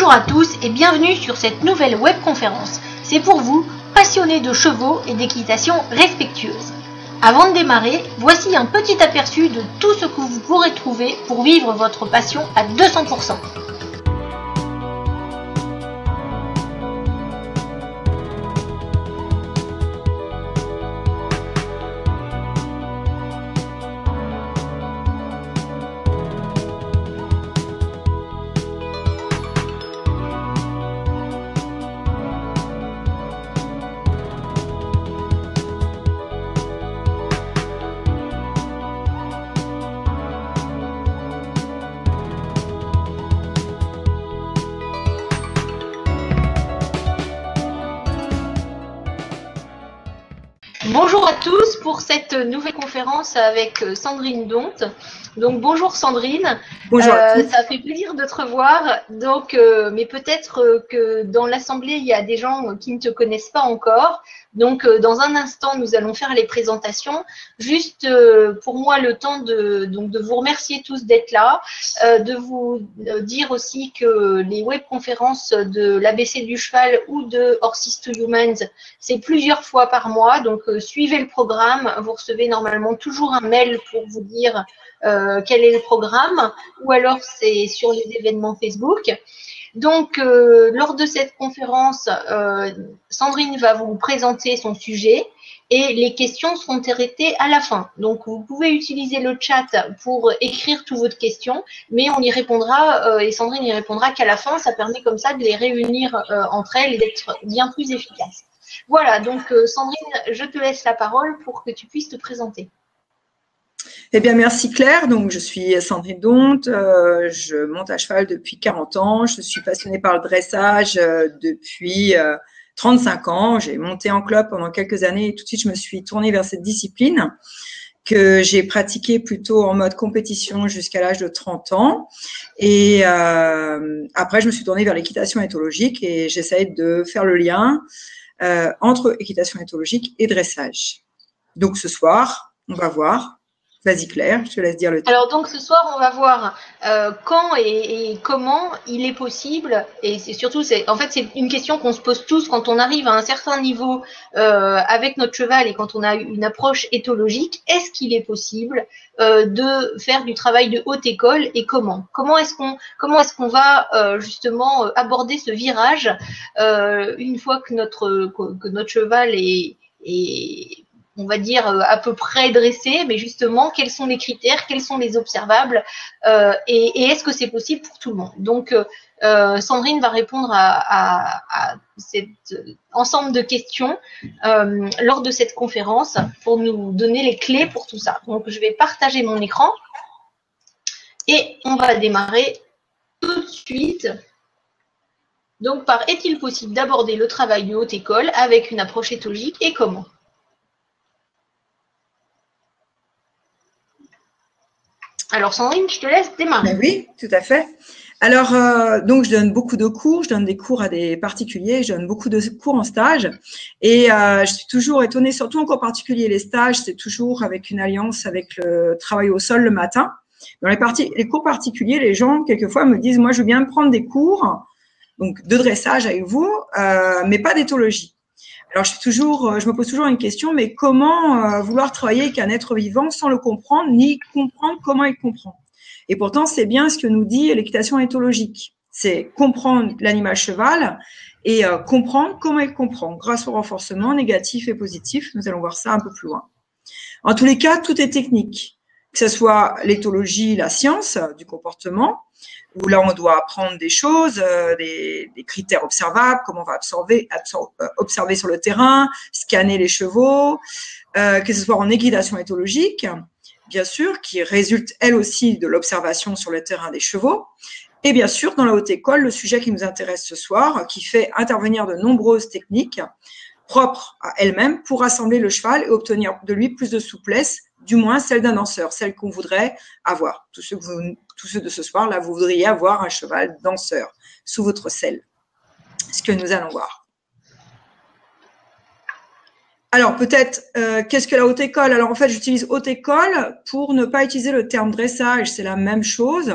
Bonjour à tous et bienvenue sur cette nouvelle webconférence. C'est pour vous, passionnés de chevaux et d'équitation respectueuse. Avant de démarrer, voici un petit aperçu de tout ce que vous pourrez trouver pour vivre votre passion à 200%. Bonjour à tous pour cette nouvelle conférence avec Sandrine Dompte. Donc bonjour Sandrine, bonjour à tous. Ça fait plaisir de te revoir. Donc, mais peut-être que dans l'assemblée il y a des gens qui ne te connaissent pas encore. Donc dans un instant nous allons faire les présentations. Juste pour moi le temps de vous remercier tous d'être là, de vous dire aussi que les webconférences de l'ABC du cheval ou de Horses to Humans, c'est plusieurs fois par mois. Donc suivez le programme, vous recevez normalement toujours un mail pour vous dire quel est le programme, ou alors c'est sur les événements Facebook. Donc, lors de cette conférence, Sandrine va vous présenter son sujet et les questions seront traitées à la fin. Donc, vous pouvez utiliser le chat pour écrire toutes vos questions, mais on y répondra et Sandrine y répondra qu'à la fin. Ça permet comme ça de les réunir entre elles et d'être bien plus efficace. Voilà, donc Sandrine, je te laisse la parole pour que tu puisses te présenter. Eh bien, merci Claire. Donc, je suis Sandrine Dompte. Je monte à cheval depuis 40 ans. Je suis passionnée par le dressage depuis 35 ans. J'ai monté en club pendant quelques années et tout de suite, je me suis tournée vers cette discipline que j'ai pratiquée plutôt en mode compétition jusqu'à l'âge de 30 ans. Et après, je me suis tournée vers l'équitation éthologique et j'essaye de faire le lien entre équitation éthologique et dressage. Donc, ce soir, on va voir. Vas-y Claire, je te laisse dire le titre. Alors donc ce soir on va voir quand et comment il est possible, et c'est surtout en fait c'est une question qu'on se pose tous quand on arrive à un certain niveau avec notre cheval et quand on a une approche éthologique. Est-ce qu'il est possible de faire du travail de haute école et comment est-ce qu'on va justement aborder ce virage une fois que notre cheval est on va dire à peu près dressé, mais justement, quels sont les critères, quels sont les observables et est-ce que c'est possible pour tout le monde. Donc, Sandrine va répondre à cet ensemble de questions lors de cette conférence pour nous donner les clés pour tout ça. Donc, je vais partager mon écran et on va démarrer tout de suite. Donc, par est-il possible d'aborder le travail de haute école avec une approche éthologique et comment? Alors Sandrine, je te laisse démarrer. Oui, tout à fait. Alors, donc je donne beaucoup de cours, je donne des cours à des particuliers, je donne beaucoup de cours en stage et je suis toujours étonnée, surtout en cours particulier, les stages, c'est toujours avec une alliance avec le travail au sol le matin. Dans les cours particuliers, les gens, quelquefois, me disent, moi, je veux bien prendre des cours donc de dressage avec vous, mais pas d'éthologie. Alors, je me pose toujours une question, mais comment vouloir travailler avec un être vivant sans le comprendre, ni comprendre comment il comprend? Et pourtant, c'est bien ce que nous dit l'équitation éthologique. C'est comprendre l'animal cheval et comprendre comment il comprend, grâce au renforcement négatif et positif. Nous allons voir ça un peu plus loin. En tous les cas, tout est technique, que ce soit l'éthologie, la science du comportement, où là, on doit apprendre des choses, des critères observables, comment on va observer sur le terrain, scanner les chevaux, que ce soit en équitation éthologique, bien sûr, qui résulte, elle aussi, de l'observation sur le terrain des chevaux, et bien sûr, dans la haute école, le sujet qui nous intéresse ce soir, qui fait intervenir de nombreuses techniques propres à elle-même pour assembler le cheval et obtenir de lui plus de souplesse, du moins celle d'un danseur, celle qu'on voudrait avoir. Tous ceux de ce soir, là, vous voudriez avoir un cheval danseur sous votre selle. Ce que nous allons voir. Alors, peut-être, qu'est-ce que la haute école? Alors, en fait, j'utilise haute école pour ne pas utiliser le terme dressage, c'est la même chose.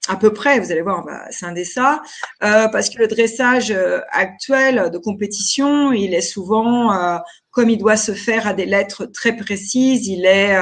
à peu près, vous allez voir, on va scinder ça, parce que le dressage actuel de compétition, il est souvent, comme il doit se faire à des lettres très précises, il est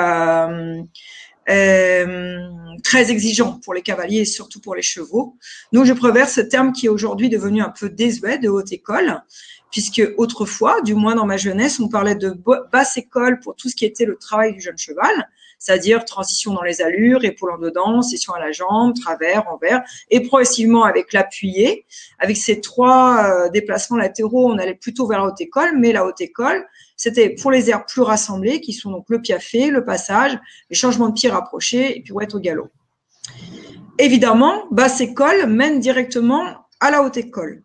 très exigeant pour les cavaliers et surtout pour les chevaux. Donc, je préfère ce terme qui est aujourd'hui devenu un peu désuet de haute école, puisque autrefois, du moins dans ma jeunesse, on parlait de basse école pour tout ce qui était le travail du jeune cheval, c'est-à-dire transition dans les allures, épaule en dedans, session à la jambe, travers, envers, et progressivement avec l'appuyé. Avec ces trois déplacements latéraux, on allait plutôt vers la haute école, mais la haute école, c'était pour les airs plus rassemblés, qui sont donc le piafé, le passage, les changements de pied rapprochés, et puis pirouette au galop. Évidemment, basse école mène directement à la haute école.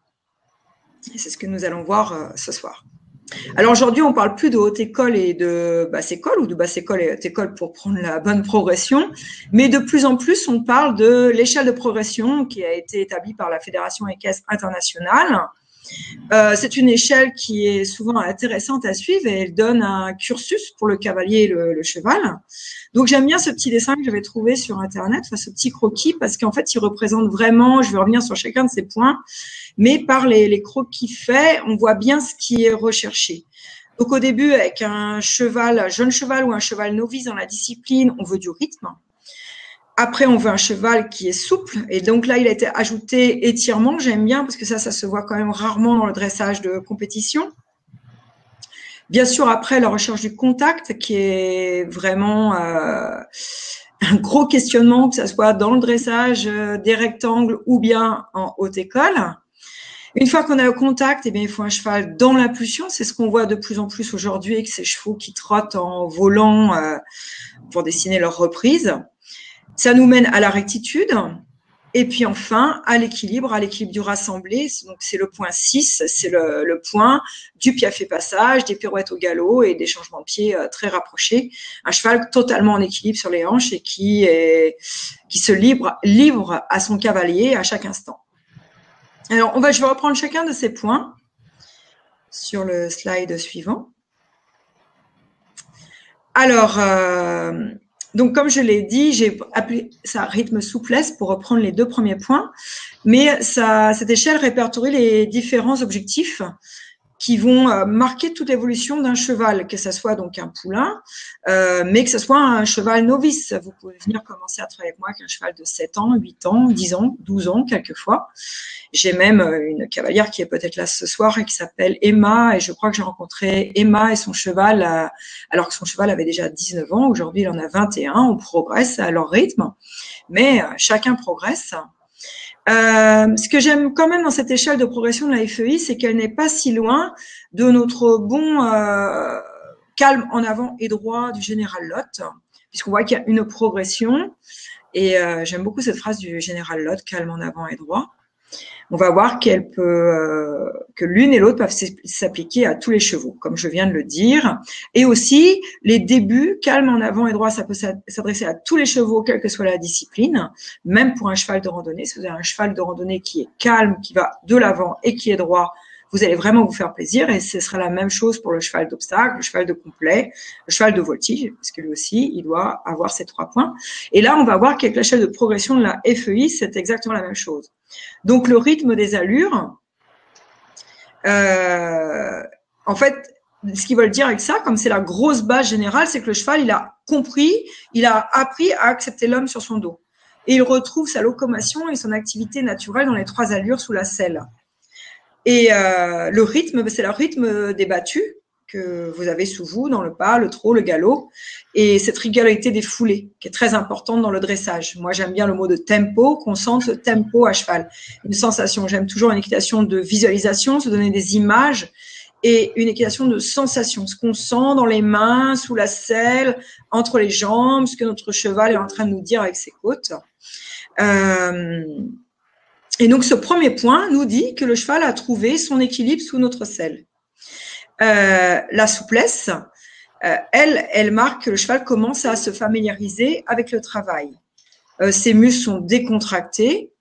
Et c'est ce que nous allons voir ce soir. Alors aujourd'hui, on ne parle plus de haute école et de basse école, ou de basse école et haute école pour prendre la bonne progression, mais de plus en plus, on parle de l'échelle de progression qui a été établie par la Fédération équestre internationale. C'est une échelle qui est souvent intéressante à suivre et elle donne un cursus pour le cavalier et le cheval. Donc j'aime bien ce petit dessin que j'avais trouvé sur internet, ce petit croquis, parce qu'en fait il représente vraiment, je vais revenir sur chacun de ces points, mais par les croquis faits, on voit bien ce qui est recherché. Donc au début, avec un jeune cheval ou un cheval novice dans la discipline, on veut du rythme. Après, on veut un cheval qui est souple. Et donc là, il a été ajouté étirement. J'aime bien parce que ça se voit quand même rarement dans le dressage de compétition. Bien sûr, après, la recherche du contact qui est vraiment un gros questionnement, que ce soit dans le dressage des rectangles ou bien en haute école. Une fois qu'on a le contact, eh bien, il faut un cheval dans l'impulsion. C'est ce qu'on voit de plus en plus aujourd'hui avec ces chevaux qui trottent en volant pour dessiner leur reprise. Ça nous mène à la rectitude et puis enfin à l'équilibre du rassemblé. Donc c'est le point 6, c'est le point du piafé passage, des pirouettes au galop et des changements de pied très rapprochés. Un cheval totalement en équilibre sur les hanches et qui se livre à son cavalier à chaque instant. Alors je vais reprendre chacun de ces points sur le slide suivant. Alors donc, comme je l'ai dit, j'ai appelé ça rythme souplesse pour reprendre les deux premiers points. Mais cette échelle répertorie les différents objectifs qui vont marquer toute l'évolution d'un cheval, que ce soit donc un poulain, mais que ce soit un cheval novice. Vous pouvez venir commencer à travailler avec moi avec un cheval de 7 ans, 8 ans, 10 ans, 12 ans quelquefois. J'ai même une cavalière qui est peut-être là ce soir et qui s'appelle Emma, et je crois que j'ai rencontré Emma et son cheval alors que son cheval avait déjà 19 ans. Aujourd'hui, il en a 21. On progresse à leur rythme, mais chacun progresse. Ce que j'aime quand même dans cette échelle de progression de la FEI, c'est qu'elle n'est pas si loin de notre bon calme en avant et droit du général Lott, puisqu'on voit qu'il y a une progression. Et j'aime beaucoup cette phrase du général Lott, calme en avant et droit. On va voir que l'une et l'autre peuvent s'appliquer à tous les chevaux, comme je viens de le dire. Et aussi, les débuts, calme en avant et droit, ça peut s'adresser à tous les chevaux, quelle que soit la discipline, même pour un cheval de randonnée. Si vous avez un cheval de randonnée qui est calme, qui va de l'avant et qui est droit, vous allez vraiment vous faire plaisir, et ce sera la même chose pour le cheval d'obstacle, le cheval de complet, le cheval de voltige, parce que lui aussi, il doit avoir ces 3 points. Et là, on va voir qu'avec l'échelle de progression de la FEI, c'est exactement la même chose. Donc, le rythme des allures, en fait, ce qu'ils veulent dire avec ça, comme c'est la grosse base générale, c'est que le cheval, il a appris à accepter l'homme sur son dos. Et il retrouve sa locomotion et son activité naturelle dans les 3 allures sous la selle. Et le rythme, c'est le rythme des battus que vous avez sous vous, dans le pas, le trot, le galop, et cette régularité des foulées, qui est très importante dans le dressage. Moi, j'aime bien le mot de tempo, qu'on sente le tempo à cheval. Une sensation, j'aime toujours une équitation de visualisation, se donner des images, et une équitation de sensation, ce qu'on sent dans les mains, sous la selle, entre les jambes, ce que notre cheval est en train de nous dire avec ses côtes. Et donc, ce premier point nous dit que le cheval a trouvé son équilibre sous notre selle. La souplesse, elle marque que le cheval commence à se familiariser avec le travail. Ses muscles sont décontractés.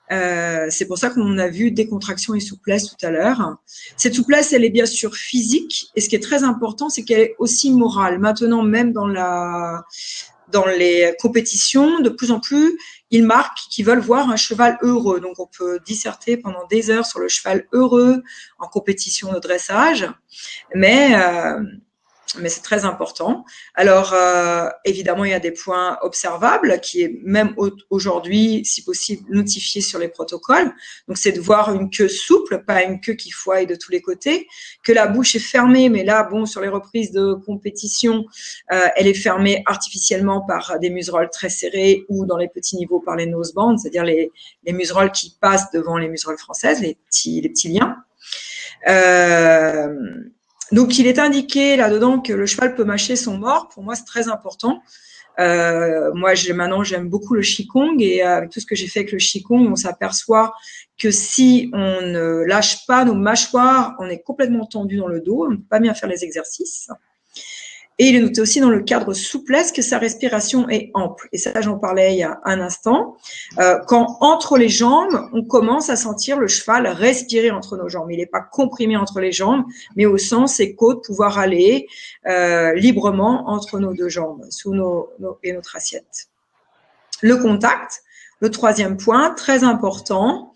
C'est pour ça qu'on a vu décontraction et souplesse tout à l'heure. Cette souplesse, elle est bien sûr physique. Et ce qui est très important, c'est qu'elle est aussi morale. Maintenant, même dans dans les compétitions, de plus en plus, ils marquent qu'ils veulent voir un cheval heureux. Donc, on peut disserter pendant des heures sur le cheval heureux en compétition de dressage, mais c'est très important. Alors, évidemment, il y a des points observables qui est même aujourd'hui, si possible, notifié sur les protocoles. Donc, c'est de voir une queue souple, pas une queue qui fouaille de tous les côtés, que la bouche est fermée, mais là, bon, sur les reprises de compétition, elle est fermée artificiellement par des muserolles très serrées ou dans les petits niveaux par les nosebands, c'est-à-dire les muserolles qui passent devant les muserolles françaises, les petits liens. Donc, il est indiqué là-dedans que le cheval peut mâcher son mors. Pour moi, c'est très important. Moi, maintenant, j'aime beaucoup le Qigong et avec tout ce que j'ai fait avec le Qigong, on s'aperçoit que si on ne lâche pas nos mâchoires, on est complètement tendu dans le dos, on ne peut pas bien faire les exercices. Et il est noté aussi dans le cadre souplesse que sa respiration est ample. Et ça, j'en parlais il y a un instant. Quand entre les jambes, on commence à sentir le cheval respirer entre nos jambes. Il n'est pas comprimé entre les jambes, mais au sens ses côtes pouvoir aller librement entre nos deux jambes, sous et notre assiette. Le contact, le troisième point, très important.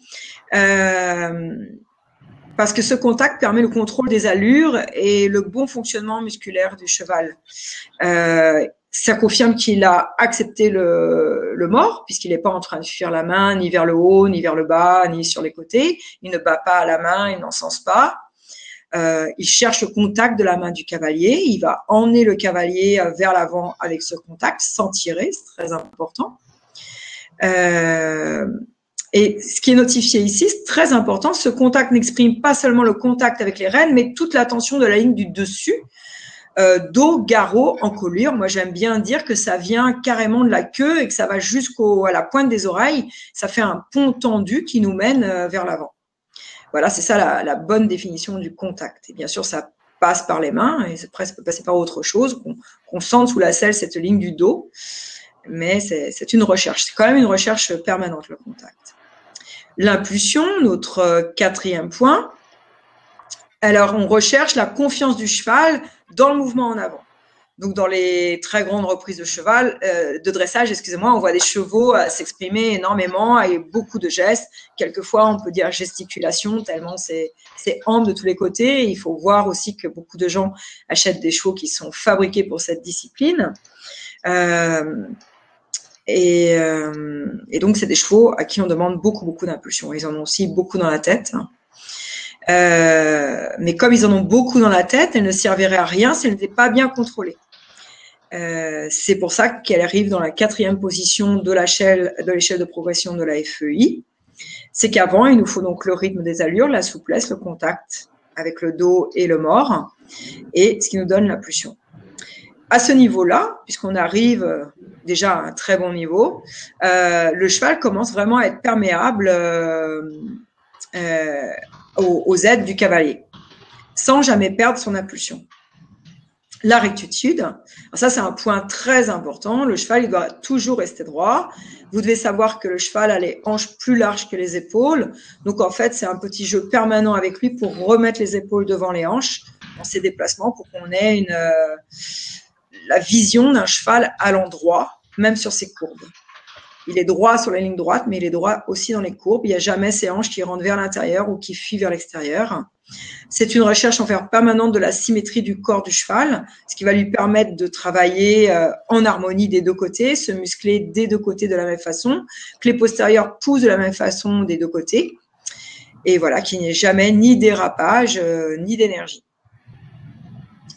Parce que ce contact permet le contrôle des allures et le bon fonctionnement musculaire du cheval. Ça confirme qu'il a accepté le mors, puisqu'il n'est pas en train de fuir la main ni vers le haut, ni vers le bas, ni sur les côtés. Il ne bat pas à la main, il n'encense pas. Il cherche le contact de la main du cavalier. Il va emmener le cavalier vers l'avant avec ce contact, sans tirer, c'est très important. Et ce qui est notifié ici, c'est très important, ce contact n'exprime pas seulement le contact avec les rênes, mais toute la tension de la ligne du dessus, dos, garrot, encolure. Moi, j'aime bien dire que ça vient carrément de la queue et que ça va jusqu'à la pointe des oreilles. Ça fait un pont tendu qui nous mène vers l'avant. Voilà, c'est ça la bonne définition du contact. Et bien sûr, ça passe par les mains et ça peut passer par autre chose, qu'on sente sous la selle cette ligne du dos. Mais c'est une recherche. C'est quand même une recherche permanente, le contact. L'impulsion, notre quatrième point. Alors, on recherche la confiance du cheval dans le mouvement en avant. Donc, dans les très grandes reprises de dressage, excusez-moi, on voit des chevaux s'exprimer énormément avec beaucoup de gestes. Quelquefois, on peut dire gesticulation, tellement c'est ample de tous les côtés. Il faut voir aussi que beaucoup de gens achètent des chevaux qui sont fabriqués pour cette discipline. Et donc, c'est des chevaux à qui on demande beaucoup d'impulsion. Ils en ont aussi beaucoup dans la tête. Mais comme ils en ont beaucoup dans la tête, elles ne serviraient à rien si elles n'étaient pas bien contrôlées. C'est pour ça qu'elle arrive dans la 4e position de l'échelle de progression de la FEI. C'est qu'avant, il nous faut donc le rythme des allures, la souplesse, le contact avec le dos et le mors, et ce qui nous donne l'impulsion. À ce niveau-là, puisqu'on arrive déjà à un très bon niveau, le cheval commence vraiment à être perméable aux aides du cavalier, sans jamais perdre son impulsion. La rectitude, alors ça c'est un point très important, le cheval il doit toujours rester droit. Vous devez savoir que le cheval a les hanches plus larges que les épaules, donc en fait c'est un petit jeu permanent avec lui pour remettre les épaules devant les hanches dans ses déplacements pour qu'on ait la vision d'un cheval à l'endroit, même sur ses courbes. Il est droit sur la ligne droite, mais il est droit aussi dans les courbes. Il n'y a jamais ses hanches qui rentrent vers l'intérieur ou qui fuient vers l'extérieur. C'est une recherche en faire permanente de la symétrie du corps du cheval, ce qui va lui permettre de travailler en harmonie des deux côtés, se muscler des deux côtés de la même façon, que les postérieurs poussent de la même façon des deux côtés. Et voilà, qu'il n'y ait jamais ni dérapage, ni d'énergie.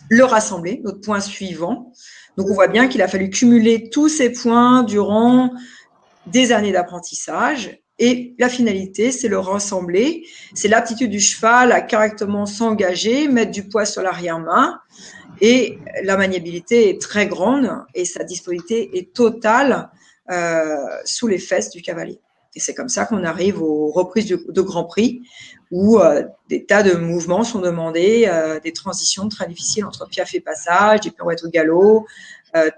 Le rassembler, notre point suivant. Donc, on voit bien qu'il a fallu cumuler tous ces points durant des années d'apprentissage. Et la finalité, c'est le rassembler. C'est l'aptitude du cheval à correctement s'engager, mettre du poids sur l'arrière-main. Et la maniabilité est très grande et sa disponibilité est totale sous les fesses du cavalier. Et c'est comme ça qu'on arrive aux reprises de Grand Prix où des tas de mouvements sont demandés, des transitions très difficiles entre piaffe et passage, des pirouettes au galop,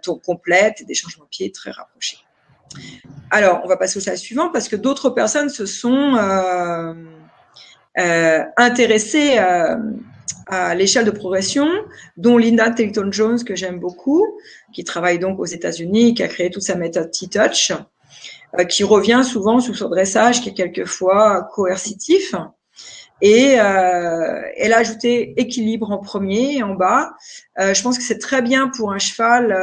tours complètes et des changements de pied très rapprochés. Alors, on va passer au slide suivant parce que d'autres personnes se sont intéressées à l'échelle de progression, dont Linda Taylor-Jones, que j'aime beaucoup, qui travaille donc aux États-Unis, qui a créé toute sa méthode T-Touch, qui revient souvent sur son dressage, qui est quelquefois coercitif. Et elle a ajouté équilibre en premier et en bas. Je pense que c'est très bien pour un cheval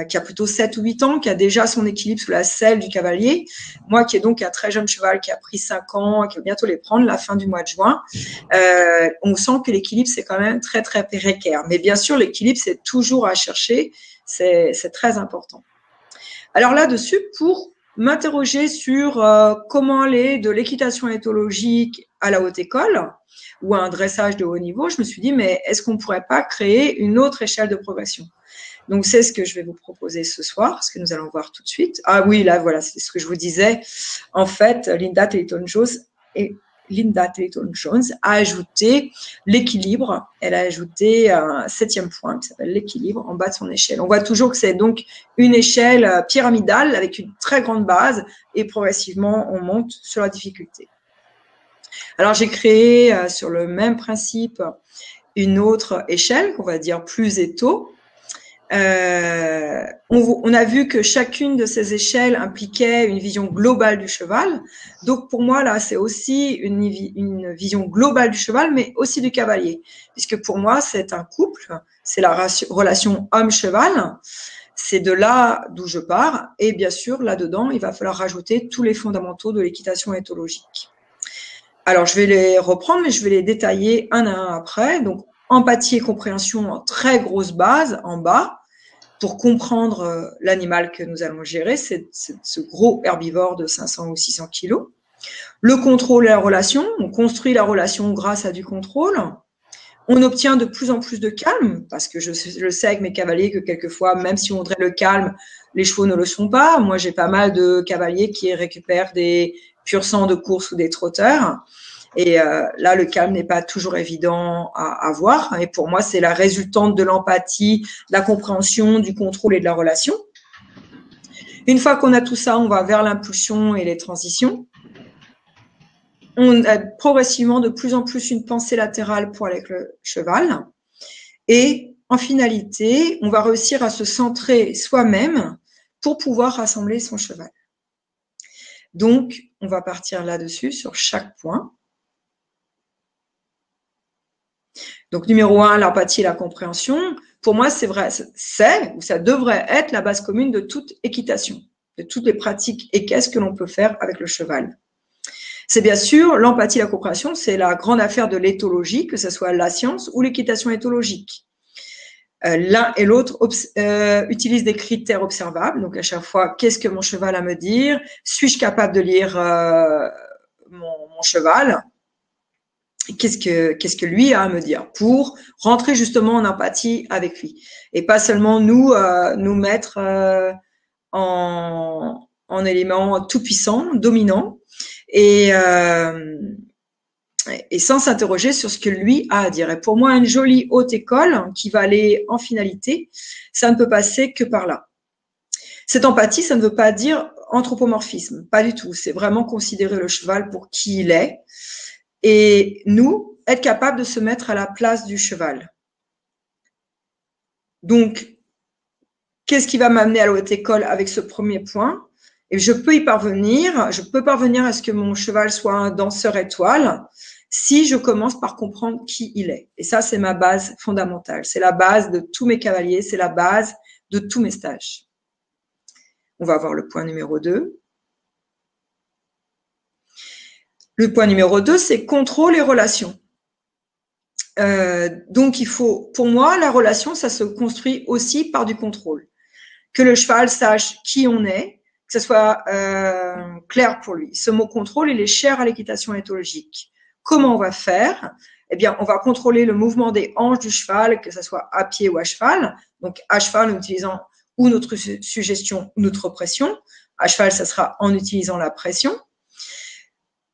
qui a plutôt 7 ou 8 ans, qui a déjà son équilibre sous la selle du cavalier. Moi, qui est donc un très jeune cheval, qui a pris 5 ans, qui va bientôt les prendre, la fin du mois de juin, on sent que l'équilibre, c'est quand même très, très précaire. Mais bien sûr, l'équilibre, c'est toujours à chercher. C'est très important. Alors là-dessus, pour m'interroger sur comment aller de l'équitation éthologique à la haute école ou à un dressage de haut niveau, je me suis dit, mais est-ce qu'on ne pourrait pas créer une autre échelle de progression? Donc, c'est ce que je vais vous proposer ce soir, ce que nous allons voir tout de suite. Ah oui, là, voilà, c'est ce que je vous disais. En fait, Linda Taylor-Jones a ajouté l'équilibre. Elle a ajouté un 7e point qui s'appelle l'équilibre en bas de son échelle. On voit toujours que c'est donc une échelle pyramidale avec une très grande base et progressivement, on monte sur la difficulté. Alors, j'ai créé sur le même principe une autre échelle qu'on va dire plus étau. On a vu que chacune de ces échelles impliquait une vision globale du cheval. Donc pour moi là, c'est aussi une vision globale du cheval, mais aussi du cavalier, puisque pour moi c'est un couple, c'est la relation homme-cheval. C'est de là d'où je pars, et bien sûr là-dedans, il va falloir rajouter tous les fondamentaux de l'équitation éthologique. Alors je vais les reprendre, mais je vais les détailler un à un après. Donc empathie et compréhension en très grosse base en bas. Pour comprendre l'animal que nous allons gérer, c'est ce gros herbivore de 500 ou 600 kilos. Le contrôle et la relation, on construit la relation grâce à du contrôle. On obtient de plus en plus de calme, parce que je sais avec mes cavaliers que quelquefois, même si on voudrait le calme, les chevaux ne le sont pas. Moi, j'ai pas mal de cavaliers qui récupèrent des pur sang de course ou des trotteurs. Et là, le calme n'est pas toujours évident à avoir. Et pour moi, c'est la résultante de l'empathie, de la compréhension, du contrôle et de la relation. Une fois qu'on a tout ça, on va vers l'impulsion et les transitions. On a progressivement de plus en plus une pensée latérale pour aller avec le cheval. Et en finalité, on va réussir à se centrer soi-même pour pouvoir rassembler son cheval. Donc, on va partir là-dessus sur chaque point. Donc, numéro 1, l'empathie et la compréhension. Pour moi, c'est vrai, ou ça devrait être la base commune de toute équitation, de toutes les pratiques équestres que l'on peut faire avec le cheval. C'est bien sûr, l'empathie et la compréhension, c'est la grande affaire de l'éthologie, que ce soit la science ou l'équitation éthologique. L'un et l'autre utilisent des critères observables. Donc, à chaque fois, qu'est-ce que mon cheval a à me dire? Suis-je capable de lire mon cheval? Qu'est-ce que lui a à me dire pour rentrer justement en empathie avec lui et pas seulement nous mettre en élément tout puissant, dominant et sans s'interroger sur ce que lui a à dire. Et pour moi, une jolie haute école qui va aller en finalité, ça ne peut passer que par là. Cette empathie, ça ne veut pas dire anthropomorphisme, pas du tout. C'est vraiment considérer le cheval pour qui il est. Et nous, être capable de se mettre à la place du cheval. Donc, qu'est-ce qui va m'amener à la haute école avec ce premier point? Et je peux y parvenir, je peux parvenir à ce que mon cheval soit un danseur étoile si je commence par comprendre qui il est. Et ça, c'est ma base fondamentale. C'est la base de tous mes cavaliers, c'est la base de tous mes stages. On va voir le point numéro 2. Le point numéro 2, c'est contrôle et relation. Donc, il faut, pour moi, la relation, ça se construit aussi par du contrôle. Que le cheval sache qui on est, que ce soit clair pour lui. Ce mot contrôle, il est cher à l'équitation éthologique. Comment on va faire? Eh bien, on va contrôler le mouvement des hanches du cheval, que ce soit à pied ou à cheval. Donc, à cheval, en utilisant ou notre suggestion ou notre pression. À cheval, ça sera en utilisant la pression.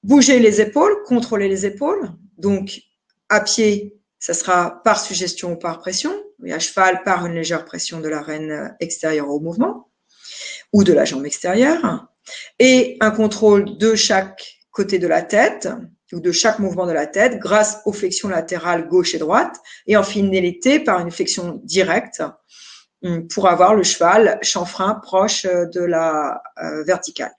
Bouger les épaules, contrôler les épaules. Donc, à pied, ça sera par suggestion ou par pression. Et à cheval, par une légère pression de la rêne extérieure au mouvement ou de la jambe extérieure. Et un contrôle de chaque côté de la tête, de chaque mouvement de la tête grâce aux flexions latérales gauche et droite et en finalité par une flexion directe pour avoir le cheval chanfrein proche de la verticale.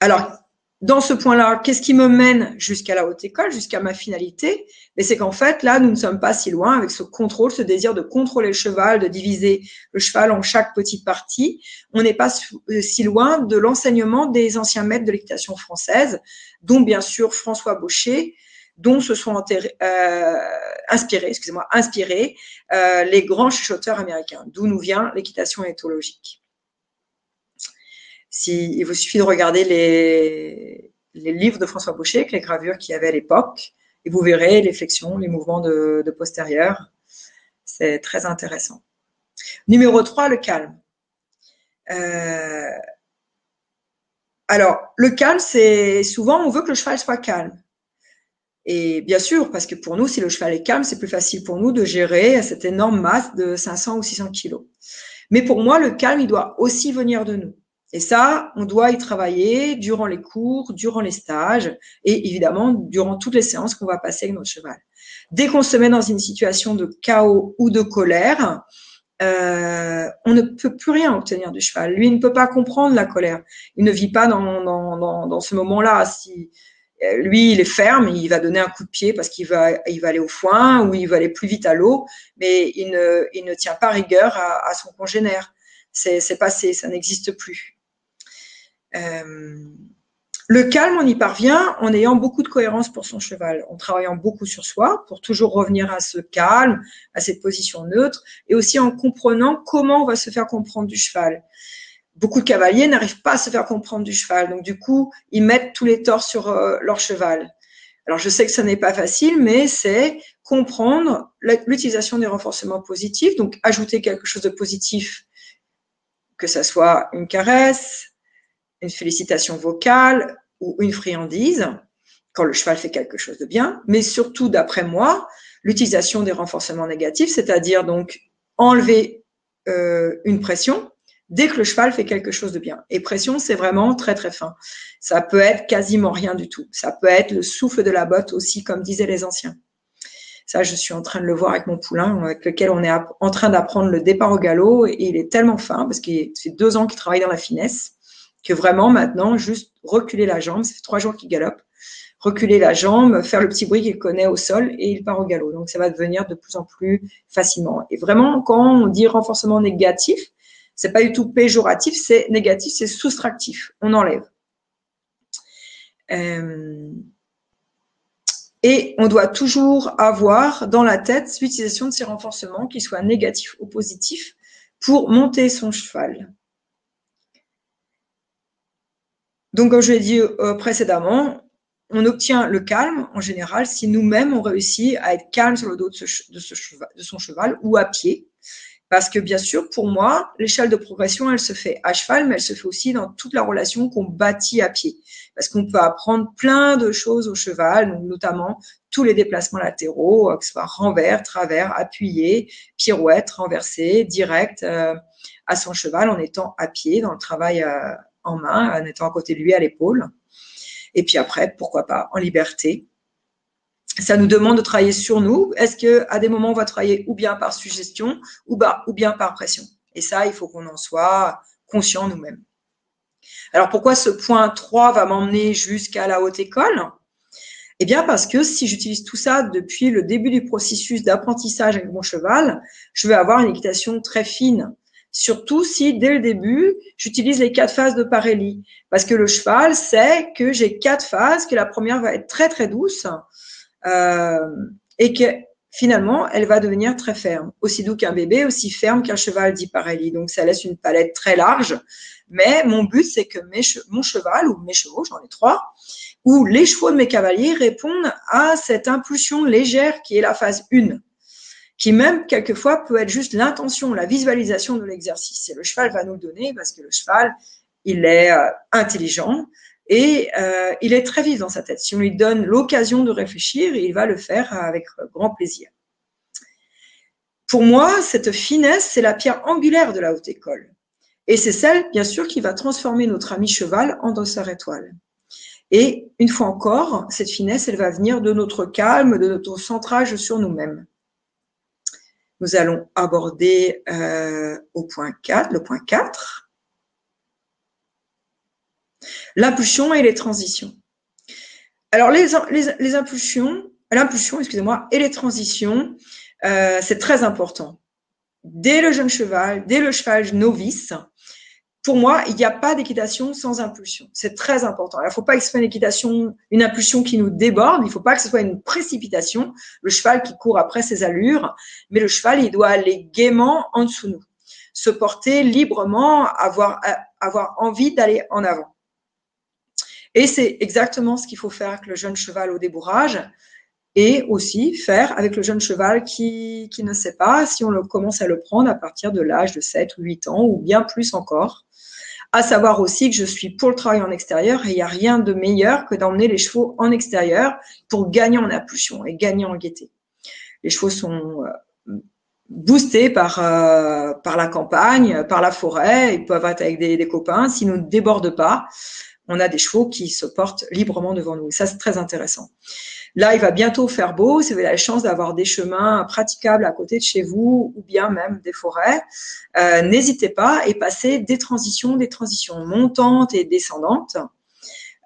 Alors, dans ce point-là, qu'est-ce qui me mène jusqu'à la haute école, jusqu'à ma finalité? Mais c'est qu'en fait, là, nous ne sommes pas si loin avec ce contrôle, ce désir de contrôler le cheval, de diviser le cheval en chaque petite partie. On n'est pas si loin de l'enseignement des anciens maîtres de l'équitation française, dont bien sûr François Baucher, dont se sont inspirés les grands chuchoteurs américains, d'où nous vient l'équitation éthologique. Il vous suffit de regarder les livres de François Baucher avec les gravures qu'il y avait à l'époque et vous verrez les flexions, les mouvements de postérieur. C'est très intéressant. Numéro 3, le calme. Alors, le calme, c'est souvent, on veut que le cheval soit calme. Et bien sûr, parce que pour nous, si le cheval est calme, c'est plus facile pour nous de gérer cette énorme masse de 500 ou 600 kilos. Mais pour moi, le calme, il doit aussi venir de nous. Et ça, on doit y travailler durant les cours, durant les stages et évidemment durant toutes les séances qu'on va passer avec notre cheval. Dès qu'on se met dans une situation de chaos ou de colère, on ne peut plus rien obtenir du cheval. Lui, il ne peut pas comprendre la colère. Il ne vit pas dans ce moment-là. Si lui, il est ferme, il va donner un coup de pied parce qu'il va aller au foin ou il va aller plus vite à l'eau, mais il ne tient pas rigueur à son congénère. C'est passé, ça n'existe plus. Le calme, on y parvient en ayant beaucoup de cohérence pour son cheval, en travaillant beaucoup sur soi pour toujours revenir à ce calme, à cette position neutre, et aussi en comprenant comment on va se faire comprendre du cheval. Beaucoup de cavaliers n'arrivent pas à se faire comprendre du cheval, donc du coup, ils mettent tous les torts sur leur cheval. Alors, je sais que ça n'est pas facile, mais c'est comprendre l'utilisation des renforcements positifs, donc ajouter quelque chose de positif, que ça soit une caresse, une félicitation vocale ou une friandise, quand le cheval fait quelque chose de bien, mais surtout, d'après moi, l'utilisation des renforcements négatifs, c'est-à-dire donc enlever une pression dès que le cheval fait quelque chose de bien. Et pression, c'est vraiment très très fin. Ça peut être quasiment rien du tout. Ça peut être le souffle de la botte aussi, comme disaient les anciens. Ça, je suis en train de le voir avec mon poulain, avec lequel on est en train d'apprendre le départ au galop, et il est tellement fin, parce qu'il fait 2 ans qu'il travaille dans la finesse, que vraiment maintenant, juste reculer la jambe, ça fait 3 jours qu'il galope, reculer la jambe, faire le petit bruit qu'il connaît au sol et il part au galop. Donc, ça va devenir de plus en plus facilement. Et vraiment, quand on dit renforcement négatif, c'est pas du tout péjoratif, c'est négatif, c'est soustractif. On enlève. Et on doit toujours avoir dans la tête l'utilisation de ces renforcements, qu'ils soient négatifs ou positifs, pour monter son cheval. Donc, comme je l'ai dit précédemment, on obtient le calme en général si nous-mêmes on réussit à être calme sur le dos de son cheval ou à pied. Parce que bien sûr, pour moi, l'échelle de progression, elle se fait à cheval, mais elle se fait aussi dans toute la relation qu'on bâtit à pied. Parce qu'on peut apprendre plein de choses au cheval, donc notamment tous les déplacements latéraux, que ce soit renvers, travers, appuyé, pirouette, renversé, direct à son cheval en étant à pied dans le travail en main, en étant à côté de lui à l'épaule. Et puis après, pourquoi pas, en liberté. Ça nous demande de travailler sur nous. Est-ce qu'à des moments, on va travailler ou bien par suggestion ou bien par pression? Et ça, il faut qu'on en soit conscient nous-mêmes. Alors, pourquoi ce point 3 va m'emmener jusqu'à la haute école? Eh bien, parce que si j'utilise tout ça depuis le début du processus d'apprentissage avec mon cheval, je vais avoir une équitation très fine. Surtout si, dès le début, j'utilise les 4 phases de Parelli. Parce que le cheval sait que j'ai 4 phases, que la première va être très, très douce, et que finalement, elle va devenir très ferme. Aussi doux qu'un bébé, aussi ferme qu'un cheval, dit Parelli. Donc, ça laisse une palette très large. Mais mon but, c'est que mon cheval, ou mes chevaux, j'en ai 3, ou les chevaux de mes cavaliers répondent à cette impulsion légère qui est la phase 1, qui même, quelquefois, peut être juste l'intention, la visualisation de l'exercice. Et le cheval va nous le donner parce que le cheval, il est intelligent et il est très vif dans sa tête. Si on lui donne l'occasion de réfléchir, il va le faire avec grand plaisir. Pour moi, cette finesse, c'est la pierre angulaire de la haute école. Et c'est celle, bien sûr, qui va transformer notre ami cheval en dossard étoile. Et une fois encore, cette finesse, elle va venir de notre calme, de notre centrage sur nous-mêmes. Nous allons aborder au point 4, le point 4, l'impulsion et les transitions. Alors, l'impulsion, excusez-moi, et les transitions, c'est très important. Dès le jeune cheval, dès le cheval novice, pour moi, il n'y a pas d'équitation sans impulsion. C'est très important. Il ne faut pas que ce soit une impulsion qui nous déborde. Il ne faut pas que ce soit une précipitation. Le cheval qui court après ses allures, mais le cheval, il doit aller gaiement en dessous de nous, se porter librement, avoir envie d'aller en avant. Et c'est exactement ce qu'il faut faire avec le jeune cheval au débourrage et aussi faire avec le jeune cheval qui ne sait pas si on commence à le prendre à partir de l'âge de 7 ou 8 ans ou bien plus encore. À savoir aussi que je suis pour le travail en extérieur et il n'y a rien de meilleur que d'emmener les chevaux en extérieur pour gagner en impulsion et gagner en gaieté. Les chevaux sont boostés par la campagne, par la forêt, ils peuvent être avec des copains. S'ils ne nous débordent pas, on a des chevaux qui se portent librement devant nous. Et ça, c'est très intéressant. Là, il va bientôt faire beau. Si vous avez la chance d'avoir des chemins praticables à côté de chez vous ou bien même des forêts, n'hésitez pas et passez des transitions montantes et descendantes.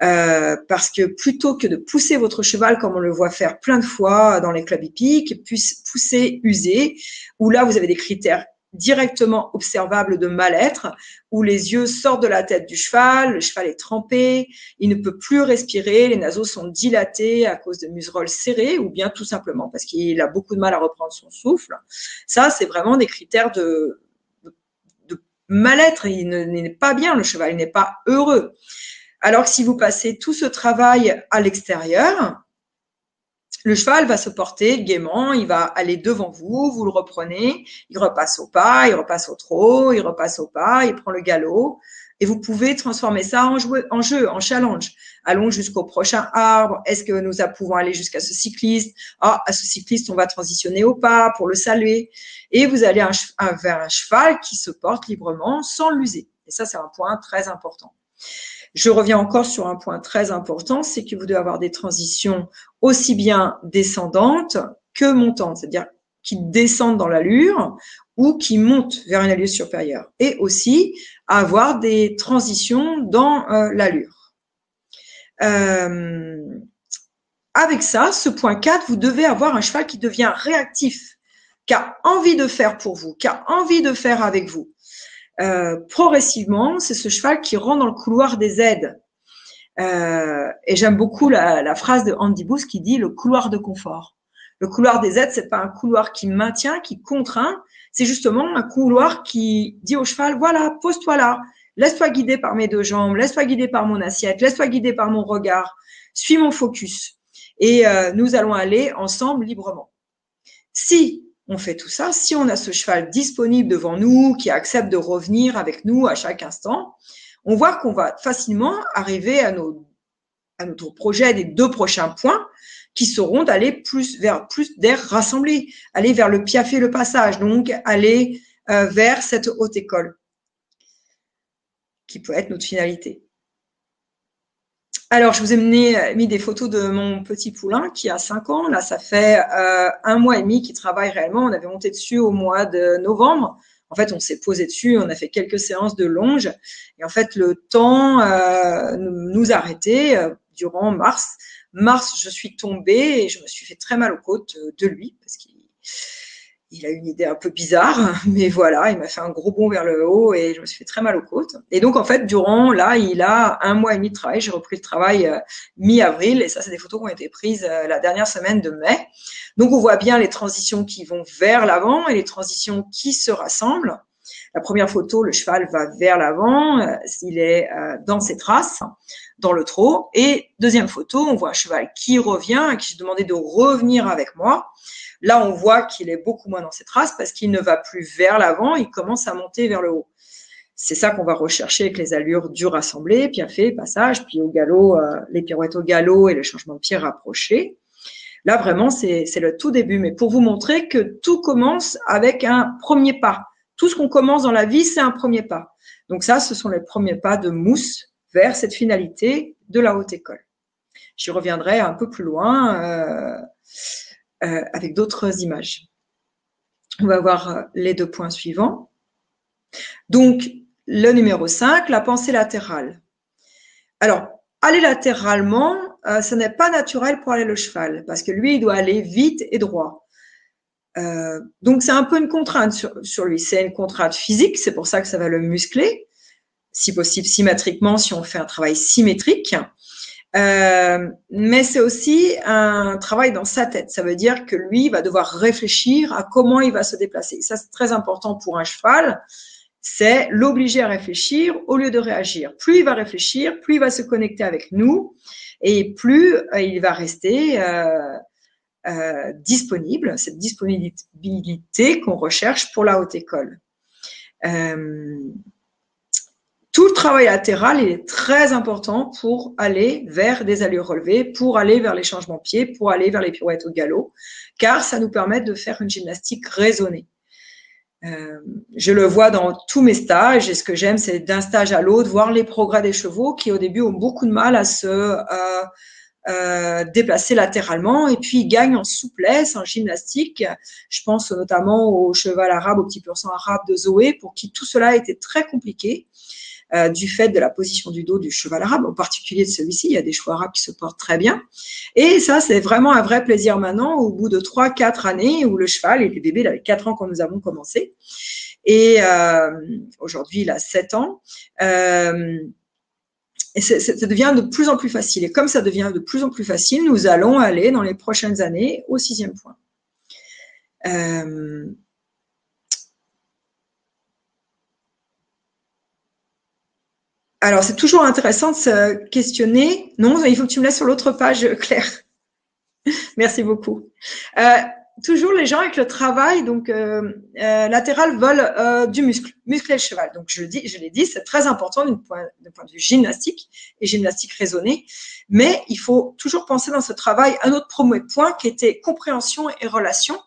Parce que plutôt que de pousser votre cheval comme on le voit faire plein de fois dans les clubs hippiques, pousser usé, où là, vous avez des critères directement observable de mal-être, où les yeux sortent de la tête du cheval, le cheval est trempé, il ne peut plus respirer, les naseaux sont dilatés à cause de museroles serrées, ou bien tout simplement parce qu'il a beaucoup de mal à reprendre son souffle. Ça, c'est vraiment des critères de mal-être. Il n'est pas bien, le cheval, il n'est pas heureux. Alors que si vous passez tout ce travail à l'extérieur, le cheval va se porter gaiement, il va aller devant vous, vous le reprenez, il repasse au pas, il repasse au trot, il repasse au pas, il prend le galop. Et vous pouvez transformer ça en jeu, en challenge. Allons jusqu'au prochain arbre. Est-ce que nous pouvons aller jusqu'à ce cycliste? Ah, à ce cycliste, on va transitionner au pas pour le saluer. Et vous allez vers un cheval qui se porte librement sans l'user. Et ça, c'est un point très important. Je reviens encore sur un point très important, c'est que vous devez avoir des transitions aussi bien descendantes que montantes, c'est-à-dire qui descendent dans l'allure ou qui montent vers une allure supérieure. Et aussi avoir des transitions dans l'allure. Avec ça, ce point 4, vous devez avoir un cheval qui devient réactif, qui a envie de faire pour vous, qui a envie de faire avec vous. Progressivement, c'est ce cheval qui rentre dans le couloir des aides. Et j'aime beaucoup la phrase de Andy Booth qui dit le couloir de confort. Le couloir des aides, c'est pas un couloir qui maintient, qui contraint, c'est justement un couloir qui dit au cheval, voilà, pose-toi là, laisse-toi guider par mes deux jambes, laisse-toi guider par mon assiette, laisse-toi guider par mon regard, suis mon focus. Et nous allons aller ensemble librement. Si on fait tout ça, si on a ce cheval disponible devant nous, qui accepte de revenir avec nous à chaque instant, on voit qu'on va facilement arriver à notre projet des 2 prochains points qui seront d'aller vers plus d'air rassemblé, aller vers le piaffe le passage, donc aller vers cette haute école qui peut être notre finalité. Alors, je vous ai mis des photos de mon petit poulain qui a 5 ans. Là, ça fait 1 mois et demi qu'il travaille réellement. On avait monté dessus au mois de novembre. En fait, on s'est posé dessus, on a fait quelques séances de longe. Et en fait, le temps nous a arrêtés durant mars. Mars, je suis tombée et je me suis fait très mal aux côtes de lui parce qu'il a une idée un peu bizarre, mais voilà, il m'a fait un gros bond vers le haut et je me suis fait très mal aux côtes. Et donc, en fait, il a 1 mois et demi de travail. J'ai repris le travail mi-avril et ça, c'est des photos qui ont été prises la dernière semaine de mai. Donc, on voit bien les transitions qui vont vers l'avant et les transitions qui se rassemblent. La première photo, le cheval va vers l'avant, il est dans ses traces, dans le trot. Et deuxième photo, on voit un cheval qui revient, à qui j'ai demandé de revenir avec moi. Là, on voit qu'il est beaucoup moins dans ses traces parce qu'il ne va plus vers l'avant, il commence à monter vers le haut. C'est ça qu'on va rechercher avec les allures du rassemblé, piaffe, passage, puis au galop, les pirouettes au galop et le changement de pied rapproché. Là, vraiment, c'est le tout début. Mais pour vous montrer que tout commence avec un premier pas. Tout ce qu'on commence dans la vie, c'est un premier pas. Donc ça, ce sont les premiers pas de Mousse vers cette finalité de la haute école. J'y reviendrai un peu plus loin avec d'autres images. On va voir les 2 points suivants. Donc, le numéro 5, la pensée latérale. Alors, aller latéralement, ce n'est pas naturel pour aller le cheval, parce que lui, il doit aller vite et droit. Donc, c'est un peu une contrainte sur lui. C'est une contrainte physique, c'est pour ça que ça va le muscler, si possible symétriquement, si on fait un travail symétrique. Mais c'est aussi un travail dans sa tête. Ça veut dire que lui va devoir réfléchir à comment il va se déplacer. Ça, c'est très important pour un cheval. C'est l'obliger à réfléchir au lieu de réagir. Plus il va réfléchir, plus il va se connecter avec nous et plus il va rester disponible, cette disponibilité qu'on recherche pour la haute école. Tout le travail latéral est très important pour aller vers des allures relevées, pour aller vers les changements de pied, pour aller vers les pirouettes au galop, car ça nous permet de faire une gymnastique raisonnée. Je le vois dans tous mes stages et ce que j'aime, c'est d'un stage à l'autre, voir les progrès des chevaux qui au début ont beaucoup de mal à se déplacer latéralement et puis ils gagnent en souplesse, en gymnastique. Je pense notamment au cheval arabe, au petit pur sang arabe de Zoé, pour qui tout cela était très compliqué. Du fait de la position du dos du cheval arabe, en particulier de celui-ci, il y a des chevaux arabes qui se portent très bien. Et ça, c'est vraiment un vrai plaisir maintenant, au bout de 3-4 années, où le cheval, il était bébé, il avait 4 ans quand nous avons commencé. Et aujourd'hui, il a 7 ans. Et ça devient de plus en plus facile. Et comme ça devient de plus en plus facile, nous allons aller dans les prochaines années au 6e point. Alors, c'est toujours intéressant de se questionner. Non, il faut que tu me laisses sur l'autre page, Claire. Merci beaucoup. Toujours les gens avec le travail donc latéral veulent du muscle, muscler le cheval. Donc je l'ai dit, c'est très important d'un point de vue gymnastique et gymnastique raisonnée. Mais il faut toujours penser dans ce travail un autre premier point qui était compréhension et relation,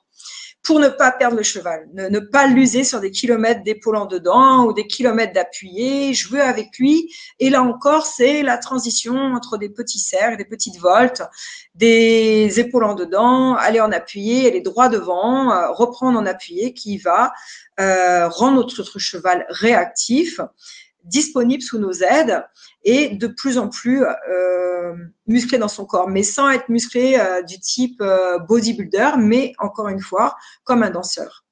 pour ne pas perdre le cheval, ne pas l'user sur des kilomètres d'épaule en dedans ou des kilomètres d'appuyé, jouer avec lui. Et là encore, c'est la transition entre des petits cercles, des petites voltes, des épaules en dedans, aller en appuyé, aller droit devant, reprendre en appuyé, qui va rendre notre cheval réactif, disponible sous nos aides et de plus en plus musclé dans son corps, mais sans être musclé du type bodybuilder, mais encore une fois, comme un danseur.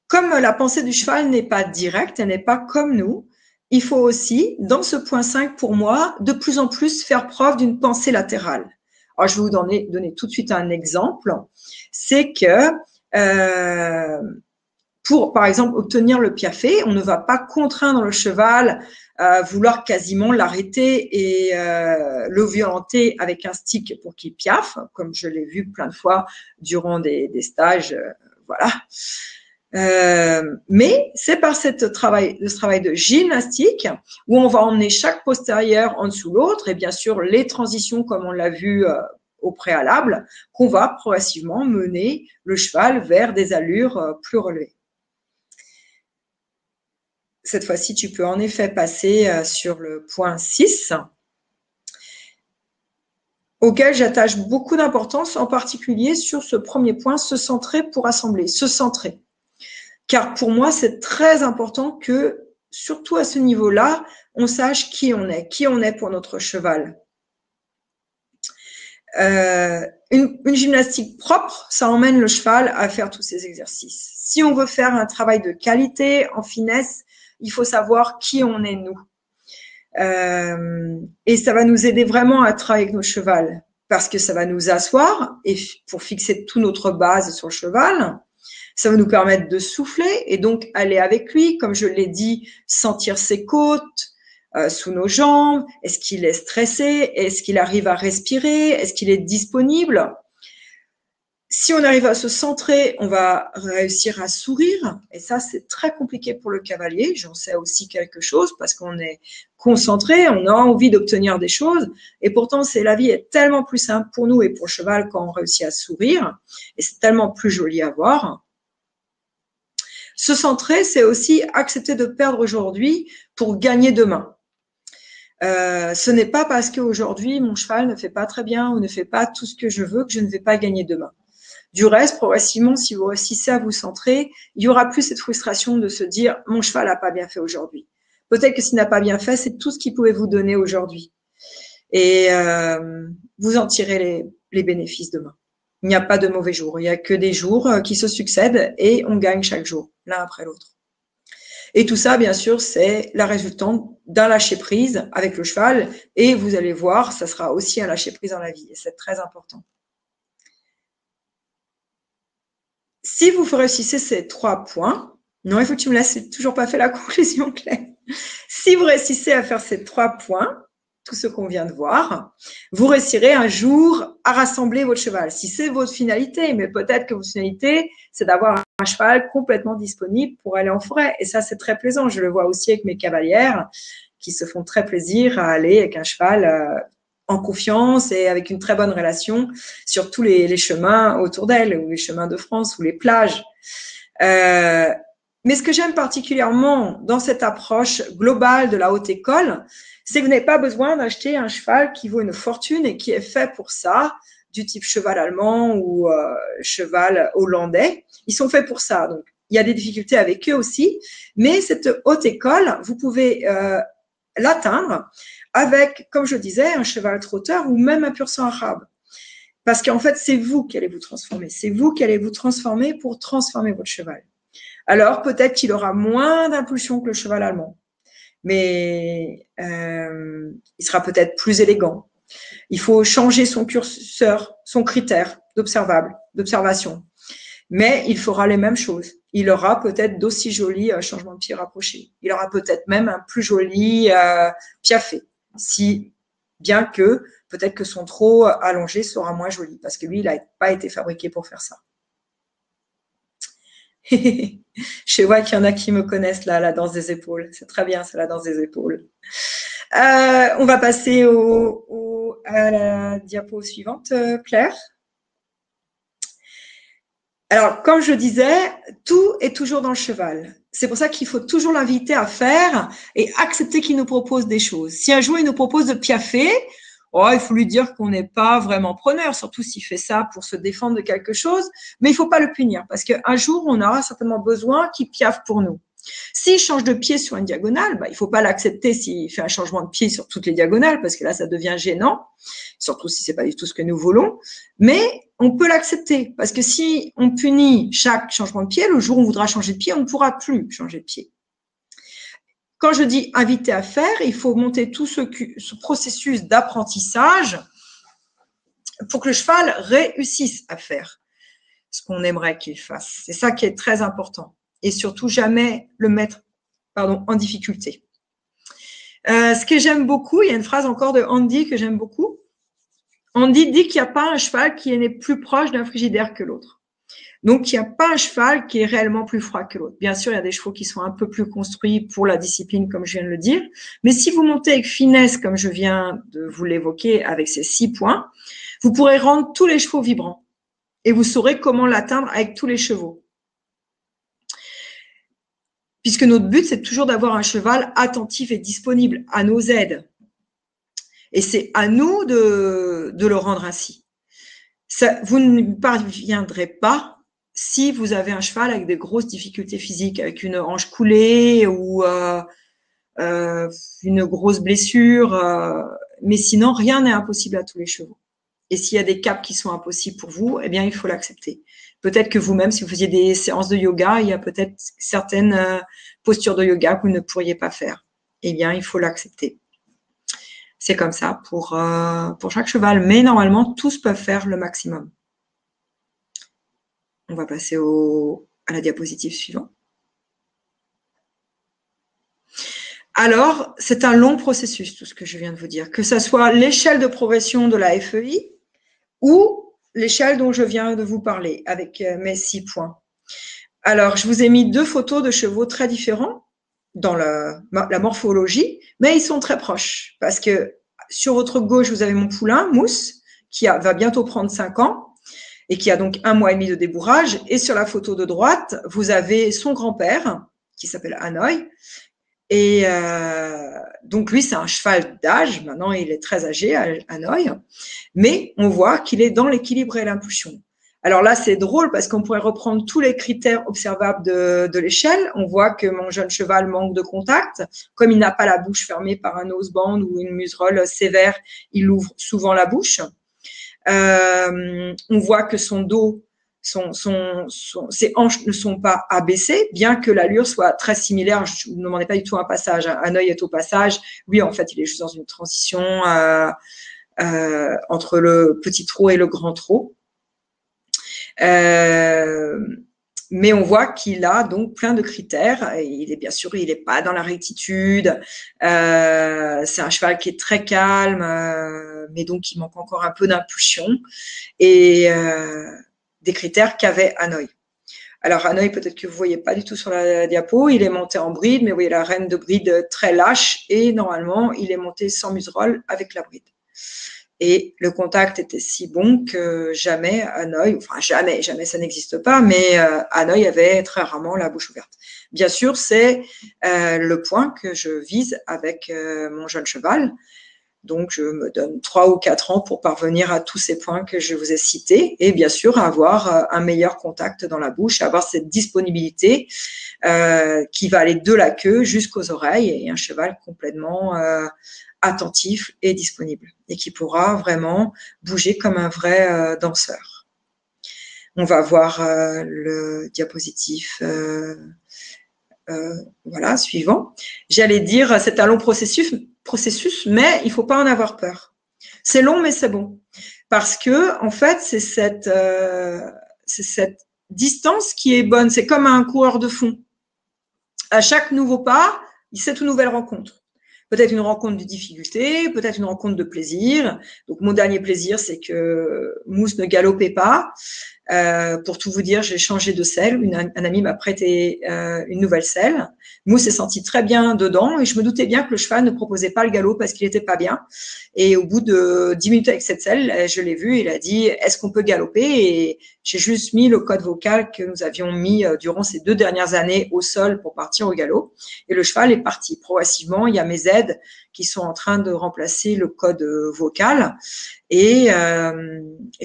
Comme la pensée du cheval n'est pas directe, elle n'est pas comme nous, il faut aussi, dans ce point 5 pour moi, de plus en plus faire preuve d'une pensée latérale. Alors, je vais vous donner tout de suite un exemple. C'est que pour, par exemple, obtenir le piaffe, on ne va pas contraindre le cheval à vouloir quasiment l'arrêter et le violenter avec un stick pour qu'il piaffe, comme je l'ai vu plein de fois durant des stages, voilà. Mais c'est par ce travail de gymnastique où on va emmener chaque postérieur en dessous l'autre et bien sûr les transitions comme on l'a vu au préalable, qu'on va progressivement mener le cheval vers des allures plus relevées. Cette fois-ci, tu peux en effet passer sur le point 6, auquel j'attache beaucoup d'importance, en particulier sur ce premier point, se centrer pour assembler, se centrer. Car pour moi, c'est très important que, surtout à ce niveau-là, on sache qui on est pour notre cheval. Une gymnastique propre, ça emmène le cheval à faire tous ces exercices. Si on veut faire un travail de qualité, en finesse, il faut savoir qui on est nous. Et ça va nous aider vraiment à travailler avec nos chevals parce que ça va nous asseoir et pour fixer toute notre base sur le cheval. Ça va nous permettre de souffler et donc aller avec lui, comme je l'ai dit, sentir ses côtes sous nos jambes. Est-ce qu'il est stressé? Est-ce qu'il arrive à respirer? Est-ce qu'il est disponible? Si on arrive à se centrer, on va réussir à sourire. Et ça, c'est très compliqué pour le cavalier. J'en sais aussi quelque chose parce qu'on est concentré, on a envie d'obtenir des choses. Et pourtant, la vie est tellement plus simple pour nous et pour le cheval quand on réussit à sourire. Et c'est tellement plus joli à voir. Se centrer, c'est aussi accepter de perdre aujourd'hui pour gagner demain. Ce n'est pas parce qu'aujourd'hui mon cheval ne fait pas très bien ou ne fait pas tout ce que je veux que je ne vais pas gagner demain. Du reste, progressivement, si vous réussissez à vous centrer, il y aura plus cette frustration de se dire mon cheval n'a pas bien fait aujourd'hui. Peut-être que s'il n'a pas bien fait, c'est tout ce qu'il pouvait vous donner aujourd'hui. Et vous en tirez les bénéfices demain. Il n'y a pas de mauvais jours, il n'y a que des jours qui se succèdent et on gagne chaque jour, l'un après l'autre. Et tout ça, bien sûr, c'est la résultante d'un lâcher-prise avec le cheval. Et vous allez voir, ça sera aussi un lâcher-prise dans la vie. Et c'est très important. Si vous réussissez ces 3 points, non, il faut que tu me laisses, c'est toujours pas fait la conclusion, Claire. Si vous réussissez à faire ces 3 points, tout ce qu'on vient de voir, vous réussirez un jour à rassembler votre cheval. Si c'est votre finalité, mais peut-être que votre finalité, c'est d'avoir un cheval complètement disponible pour aller en forêt. Et ça, c'est très plaisant. Je le vois aussi avec mes cavalières qui se font très plaisir à aller avec un cheval en confiance et avec une très bonne relation sur tous les chemins autour d'elles, ou les chemins de France, ou les plages. Mais ce que j'aime particulièrement dans cette approche globale de la haute école, c'est que vous n'avez pas besoin d'acheter un cheval qui vaut une fortune et qui est fait pour ça, du type cheval allemand ou cheval hollandais. Ils sont faits pour ça. Donc, il y a des difficultés avec eux aussi. Mais cette haute école, vous pouvez l'atteindre avec, comme je disais, un cheval trotteur ou même un pur sang arabe. Parce qu'en fait, c'est vous qui allez vous transformer. C'est vous qui allez vous transformer pour transformer votre cheval. Alors, peut-être qu'il aura moins d'impulsion que le cheval allemand. Mais il sera peut-être plus élégant. Il faut changer son curseur, son critère d'observation. Mais il fera les mêmes choses. Il aura peut-être d'aussi jolis changements de pied rapprochés. Il aura peut-être même un plus joli piaffé. Si, bien que peut-être que son trot allongé sera moins joli, parce que lui, il n'a pas été fabriqué pour faire ça. Je vois qu'il y en a qui me connaissent là, la danse des épaules. C'est très bien, c'est la danse des épaules. On va passer à la diapo suivante, Claire. Alors, comme je disais, tout est toujours dans le cheval. C'est pour ça qu'il faut toujours l'inviter à faire et accepter qu'il nous propose des choses. Si un jour il nous propose de piaffer, il faut lui dire qu'on n'est pas vraiment preneur, surtout s'il fait ça pour se défendre de quelque chose, mais il faut pas le punir parce qu'un jour, on aura certainement besoin qu'il piaffe pour nous. S'il change de pied sur une diagonale, il faut pas l'accepter s'il fait un changement de pied sur toutes les diagonales parce que là, ça devient gênant, surtout si c'est pas du tout ce que nous voulons, mais on peut l'accepter parce que si on punit chaque changement de pied, le jour où on voudra changer de pied, on ne pourra plus changer de pied. Quand je dis inviter à faire, il faut monter tout ce processus d'apprentissage pour que le cheval réussisse à faire ce qu'on aimerait qu'il fasse. C'est ça qui est très important. Et surtout, jamais le mettre en difficulté. Ce que j'aime beaucoup, il y a une phrase encore de Andy que j'aime beaucoup. Andy dit qu'il n'y a pas un cheval qui est plus proche d'un frigidaire que l'autre. Donc, il n'y a pas un cheval qui est réellement plus froid que l'autre. Bien sûr, il y a des chevaux qui sont un peu plus construits pour la discipline, comme je viens de le dire. Mais si vous montez avec finesse, comme je viens de vous l'évoquer avec ces 6 points, vous pourrez rendre tous les chevaux vibrants. Et vous saurez comment l'atteindre avec tous les chevaux. Puisque notre but, c'est toujours d'avoir un cheval attentif et disponible à nos aides. Et c'est à nous de le rendre ainsi. Ça, vous ne parviendrez pas si vous avez un cheval avec des grosses difficultés physiques, avec une hanche coulée ou une grosse blessure. Mais sinon, rien n'est impossible à tous les chevaux. Et s'il y a des caps qui sont impossibles pour vous, eh bien, il faut l'accepter. Peut-être que vous-même, si vous faisiez des séances de yoga, il y a peut-être certaines postures de yoga que vous ne pourriez pas faire. Eh bien, il faut l'accepter. C'est comme ça pour chaque cheval. Mais normalement, tous peuvent faire le maximum. On va passer à la diapositive suivante. Alors, c'est un long processus, tout ce que je viens de vous dire. Que ce soit l'échelle de progression de la FEI ou l'échelle dont je viens de vous parler avec mes 6 points. Alors, je vous ai mis 2 photos de chevaux très différents dans la morphologie, mais ils sont très proches parce que sur votre gauche, vous avez mon poulain, Mousse, qui va bientôt prendre 5 ans et qui a donc 1 mois et demi de débourrage. Et sur la photo de droite, vous avez son grand-père, qui s'appelle Hanoï, Et donc lui, c'est un cheval d'âge. Maintenant, il est très âgé, Hanoï, mais on voit qu'il est dans l'équilibre et l'impulsion. Alors là, c'est drôle parce qu'on pourrait reprendre tous les critères observables de l'échelle. On voit que mon jeune cheval manque de contact. Comme il n'a pas la bouche fermée par un noseband ou une muserolle sévère, il ouvre souvent la bouche. On voit que son dos, ses hanches ne sont pas abaissées, bien que l'allure soit très similaire. Je ne vous demandais pas du tout un passage. Hanoï est au passage. Oui, en fait, il est juste dans une transition entre le petit trot et le grand trot. Mais on voit qu'il a donc plein de critères. Il est bien sûr, il n'est pas dans la rectitude. C'est un cheval qui est très calme, mais donc il manque encore un peu d'impulsion et des critères qu'avait Hanoï. Alors Hanoï, peut-être que vous voyez pas du tout sur la diapo, il est monté en bride, mais vous voyez la reine de bride très lâche et normalement il est monté sans muserolle avec la bride. Et le contact était si bon que jamais Hanoï, enfin jamais ça n'existe pas, mais Hanoï avait très rarement la bouche ouverte. Bien sûr, c'est le point que je vise avec mon jeune cheval. Donc, je me donne 3 ou 4 ans pour parvenir à tous ces points que je vous ai cités et bien sûr avoir un meilleur contact dans la bouche, avoir cette disponibilité qui va aller de la queue jusqu'aux oreilles et un cheval complètement attentif et disponible et qui pourra vraiment bouger comme un vrai danseur. On va voir le diapositive voilà, suivant. J'allais dire, c'est un long processus, mais il faut pas en avoir peur. C'est long, mais c'est bon. Parce que, en fait, c'est cette distance qui est bonne. C'est comme un coureur de fond. À chaque nouveau pas, c'est une nouvelle rencontre. Peut-être une rencontre de difficulté, peut-être une rencontre de plaisir. Donc, mon dernier plaisir, c'est que Mousse ne galopait pas. Pour tout vous dire, j'ai changé de selle. Un ami m'a prêté une nouvelle selle. Mousse s'est senti très bien dedans et je me doutais bien que le cheval ne proposait pas le galop parce qu'il n'était pas bien. Et au bout de 10 minutes avec cette selle, je l'ai vu, il a dit « Est-ce qu'on peut galoper ?» Et j'ai juste mis le code vocal que nous avions mis durant ces 2 dernières années au sol pour partir au galop. Et le cheval est parti. Progressivement, il y a mes aides qui sont en train de remplacer le code vocal et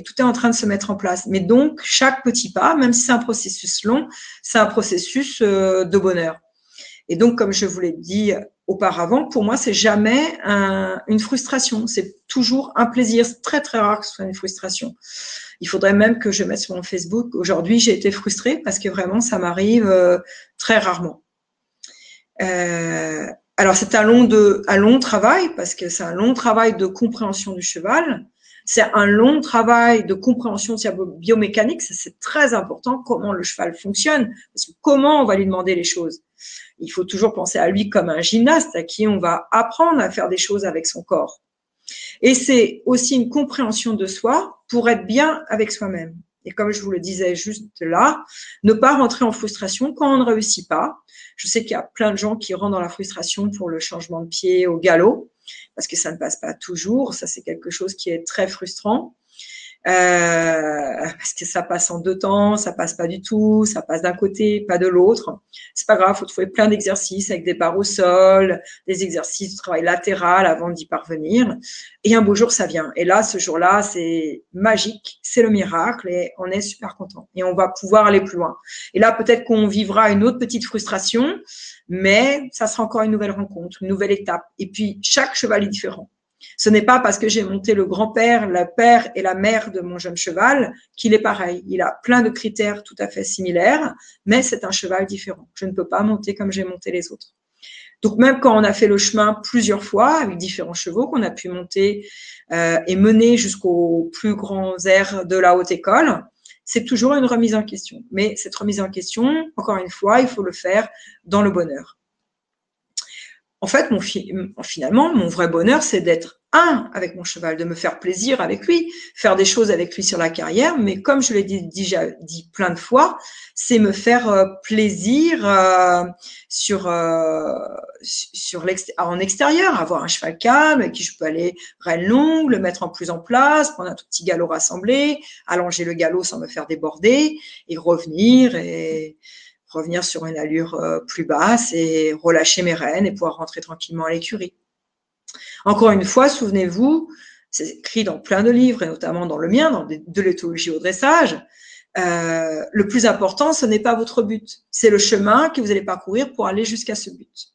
tout est en train de se mettre en place. Mais donc, chaque petit pas, même si c'est un processus long, c'est un processus de bonheur. Et donc, comme je vous l'ai dit auparavant, pour moi, c'est jamais une frustration. C'est toujours un plaisir. C'est très, très rare que ce soit une frustration. Il faudrait même que je mette sur mon Facebook. Aujourd'hui, j'ai été frustrée parce que vraiment, ça m'arrive très rarement. Alors, c'est un long travail parce que c'est un long travail de compréhension du cheval. C'est un long travail de compréhension de sa biomécanique. C'est très important comment le cheval fonctionne. Parce que comment on va lui demander les choses? Il faut toujours penser à lui comme un gymnaste à qui on va apprendre à faire des choses avec son corps. Et c'est aussi une compréhension de soi pour être bien avec soi-même. Et comme je vous le disais juste là, ne pas rentrer en frustration quand on ne réussit pas. Je sais qu'il y a plein de gens qui rentrent dans la frustration pour le changement de pied au galop, parce que ça ne passe pas toujours. Ça, c'est quelque chose qui est très frustrant. Parce que ça passe en 2 temps, ça passe pas du tout, ça passe d'un côté, pas de l'autre. C'est pas grave, faut trouver plein d'exercices avec des barres au sol, des exercices de travail latéral avant d'y parvenir. Et un beau jour, ça vient. Et là, ce jour-là, c'est magique, c'est le miracle et on est super content. Et on va pouvoir aller plus loin. Et là, peut-être qu'on vivra une autre petite frustration, mais ça sera encore une nouvelle rencontre, une nouvelle étape. Et puis, chaque cheval est différent. Ce n'est pas parce que j'ai monté le grand-père, le père et la mère de mon jeune cheval qu'il est pareil. Il a plein de critères tout à fait similaires, mais c'est un cheval différent. Je ne peux pas monter comme j'ai monté les autres. Donc, même quand on a fait le chemin plusieurs fois avec différents chevaux qu'on a pu monter et mener jusqu'aux plus grands airs de la haute école, c'est toujours une remise en question. Mais cette remise en question, encore une fois, il faut le faire dans le bonheur. En fait, finalement, mon vrai bonheur, c'est d'être un avec mon cheval, de me faire plaisir avec lui, faire des choses avec lui sur la carrière. Mais comme je l'ai déjà dit plein de fois, c'est me faire plaisir en extérieur, avoir un cheval calme avec qui je peux aller reine longue, le mettre en plus en place, prendre un tout petit galop rassemblé, allonger le galop sans me faire déborder et revenir et revenir sur une allure plus basse et relâcher mes rênes et pouvoir rentrer tranquillement à l'écurie. Encore une fois, souvenez-vous, c'est écrit dans plein de livres et notamment dans le mien, dans de l'éthologie au dressage, le plus important, ce n'est pas votre but, c'est le chemin que vous allez parcourir pour aller jusqu'à ce but.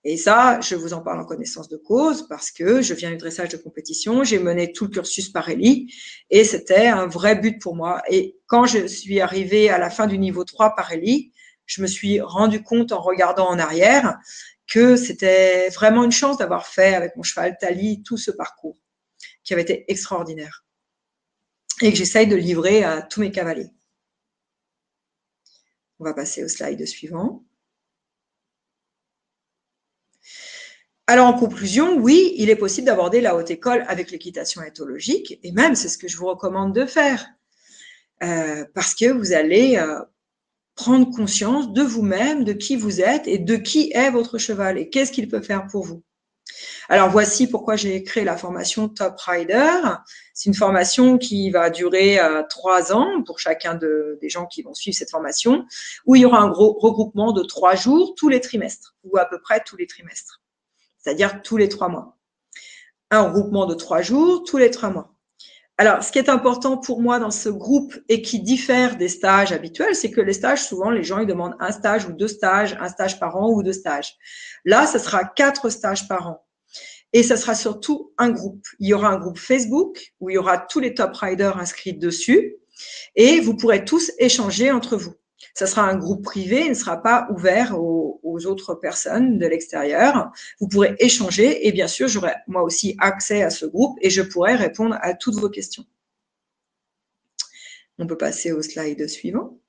Et ça, je vous en parle en connaissance de cause parce que je viens du dressage de compétition, j'ai mené tout le cursus par Ellie et c'était un vrai but pour moi. Et quand je suis arrivée à la fin du niveau 3 par Ellie, je me suis rendu compte en regardant en arrière que c'était vraiment une chance d'avoir fait avec mon cheval Tali tout ce parcours qui avait été extraordinaire et que j'essaye de livrer à tous mes cavaliers. On va passer au slide suivant. Alors, en conclusion, oui, il est possible d'aborder la haute école avec l'équitation éthologique, et même, c'est ce que je vous recommande de faire, parce que vous allez prendre conscience de vous-même, de qui vous êtes et de qui est votre cheval et qu'est-ce qu'il peut faire pour vous. Alors, voici pourquoi j'ai créé la formation Top Rider. C'est une formation qui va durer 3 ans pour chacun des gens qui vont suivre cette formation, où il y aura un gros regroupement de 3 jours tous les trimestres, ou à peu près tous les trimestres. C'est-à-dire tous les 3 mois. Un regroupement de 3 jours, tous les 3 mois. Alors, ce qui est important pour moi dans ce groupe et qui diffère des stages habituels, c'est que les stages, souvent, les gens ils demandent un stage ou 2 stages, un stage par an ou 2 stages. Là, ça sera 4 stages par an. Et ça sera surtout un groupe. Il y aura un groupe Facebook où il y aura tous les top riders inscrits dessus et vous pourrez tous échanger entre vous. Ça sera un groupe privé, il ne sera pas ouvert aux autres personnes de l'extérieur. Vous pourrez échanger et bien sûr, j'aurai moi aussi accès à ce groupe et je pourrai répondre à toutes vos questions. On peut passer au slide suivant.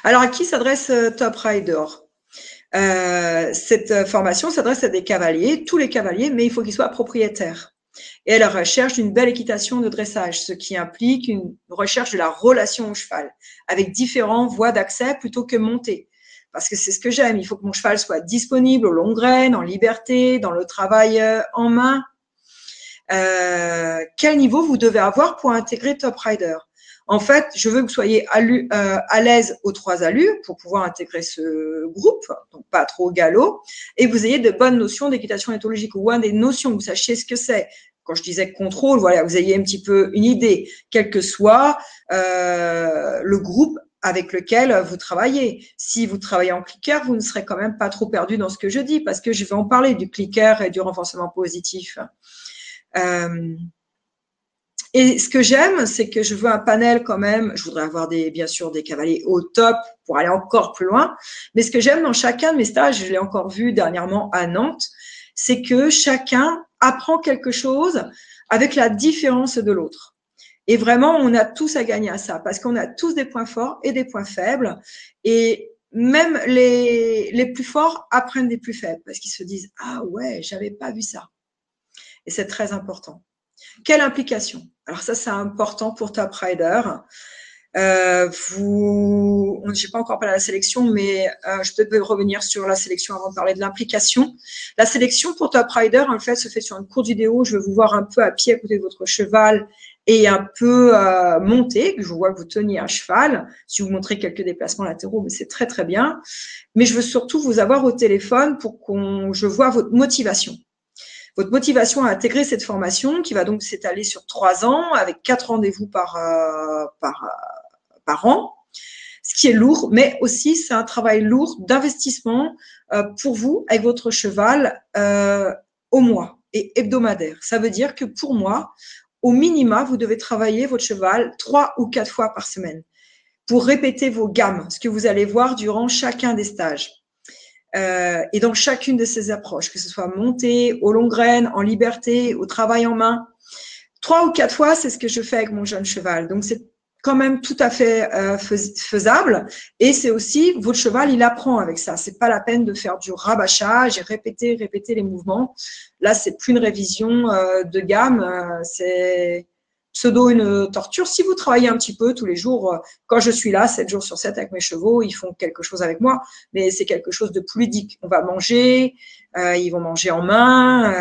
Alors, à qui s'adresse Top Rider ? Cette formation s'adresse à des cavaliers, tous les cavaliers, mais il faut qu'ils soient propriétaires. Et à la recherche d'une belle équitation de dressage, ce qui implique une recherche de la relation au cheval, avec différentes voies d'accès plutôt que montée. Parce que c'est ce que j'aime, il faut que mon cheval soit disponible aux longues graines, en liberté, dans le travail en main. Quel niveau vous devez avoir pour intégrer Top Rider ? En fait, je veux que vous soyez à l'aise aux 3 allures pour pouvoir intégrer ce groupe, donc pas trop galop, et que vous ayez de bonnes notions d'équitation éthologique, ou des notions, que vous sachiez ce que c'est. Quand je disais contrôle, voilà, vous ayez un petit peu une idée, quel que soit le groupe avec lequel vous travaillez. Si vous travaillez en clicker, vous ne serez quand même pas trop perdu dans ce que je dis, parce que je vais en parler du clicker et du renforcement positif. Et ce que j'aime, c'est que je veux un panel quand même, je voudrais avoir bien sûr des cavaliers au top pour aller encore plus loin, mais ce que j'aime dans chacun de mes stages, je l'ai encore vu dernièrement à Nantes, c'est que chacun apprend quelque chose avec la différence de l'autre. Et vraiment, on a tous à gagner à ça, parce qu'on a tous des points forts et des points faibles, et même les plus forts apprennent des plus faibles, parce qu'ils se disent « Ah ouais, j'avais pas vu ça ». Et c'est très important. Quelle implication? Alors ça, c'est important pour Top Rider. Je n'ai pas encore parlé de la sélection, mais je peux revenir sur la sélection avant de parler de l'implication. La sélection pour Top Rider, en fait, se fait sur une courte vidéo. Je vais vous voir un peu à pied à côté de votre cheval et un peu monté. Je vois que vous teniez un cheval. Si vous montrez quelques déplacements latéraux, c'est très, très bien. Mais je veux surtout vous avoir au téléphone pour je vois votre motivation. Votre motivation à intégrer cette formation qui va donc s'étaler sur 3 ans avec 4 rendez-vous par an, ce qui est lourd, mais aussi c'est un travail lourd d'investissement pour vous avec votre cheval au mois et hebdomadaire. Ça veut dire que pour moi, au minima, vous devez travailler votre cheval 3 ou 4 fois par semaine pour répéter vos gammes, ce que vous allez voir durant chacun des stages. Et dans chacune de ces approches, que ce soit montée, aux longues graines, en liberté, au travail en main, 3 ou 4 fois, c'est ce que je fais avec mon jeune cheval. Donc, c'est quand même tout à fait faisable. Et c'est aussi, votre cheval, il apprend avec ça. C'est pas la peine de faire du rabâchage et répéter les mouvements. Là, c'est plus une révision de gamme. C'est pseudo une torture. Si vous travaillez un petit peu tous les jours, quand je suis là, 7 jours sur 7 avec mes chevaux, ils font quelque chose avec moi, mais c'est quelque chose de plus ludique. On va manger, ils vont manger en main,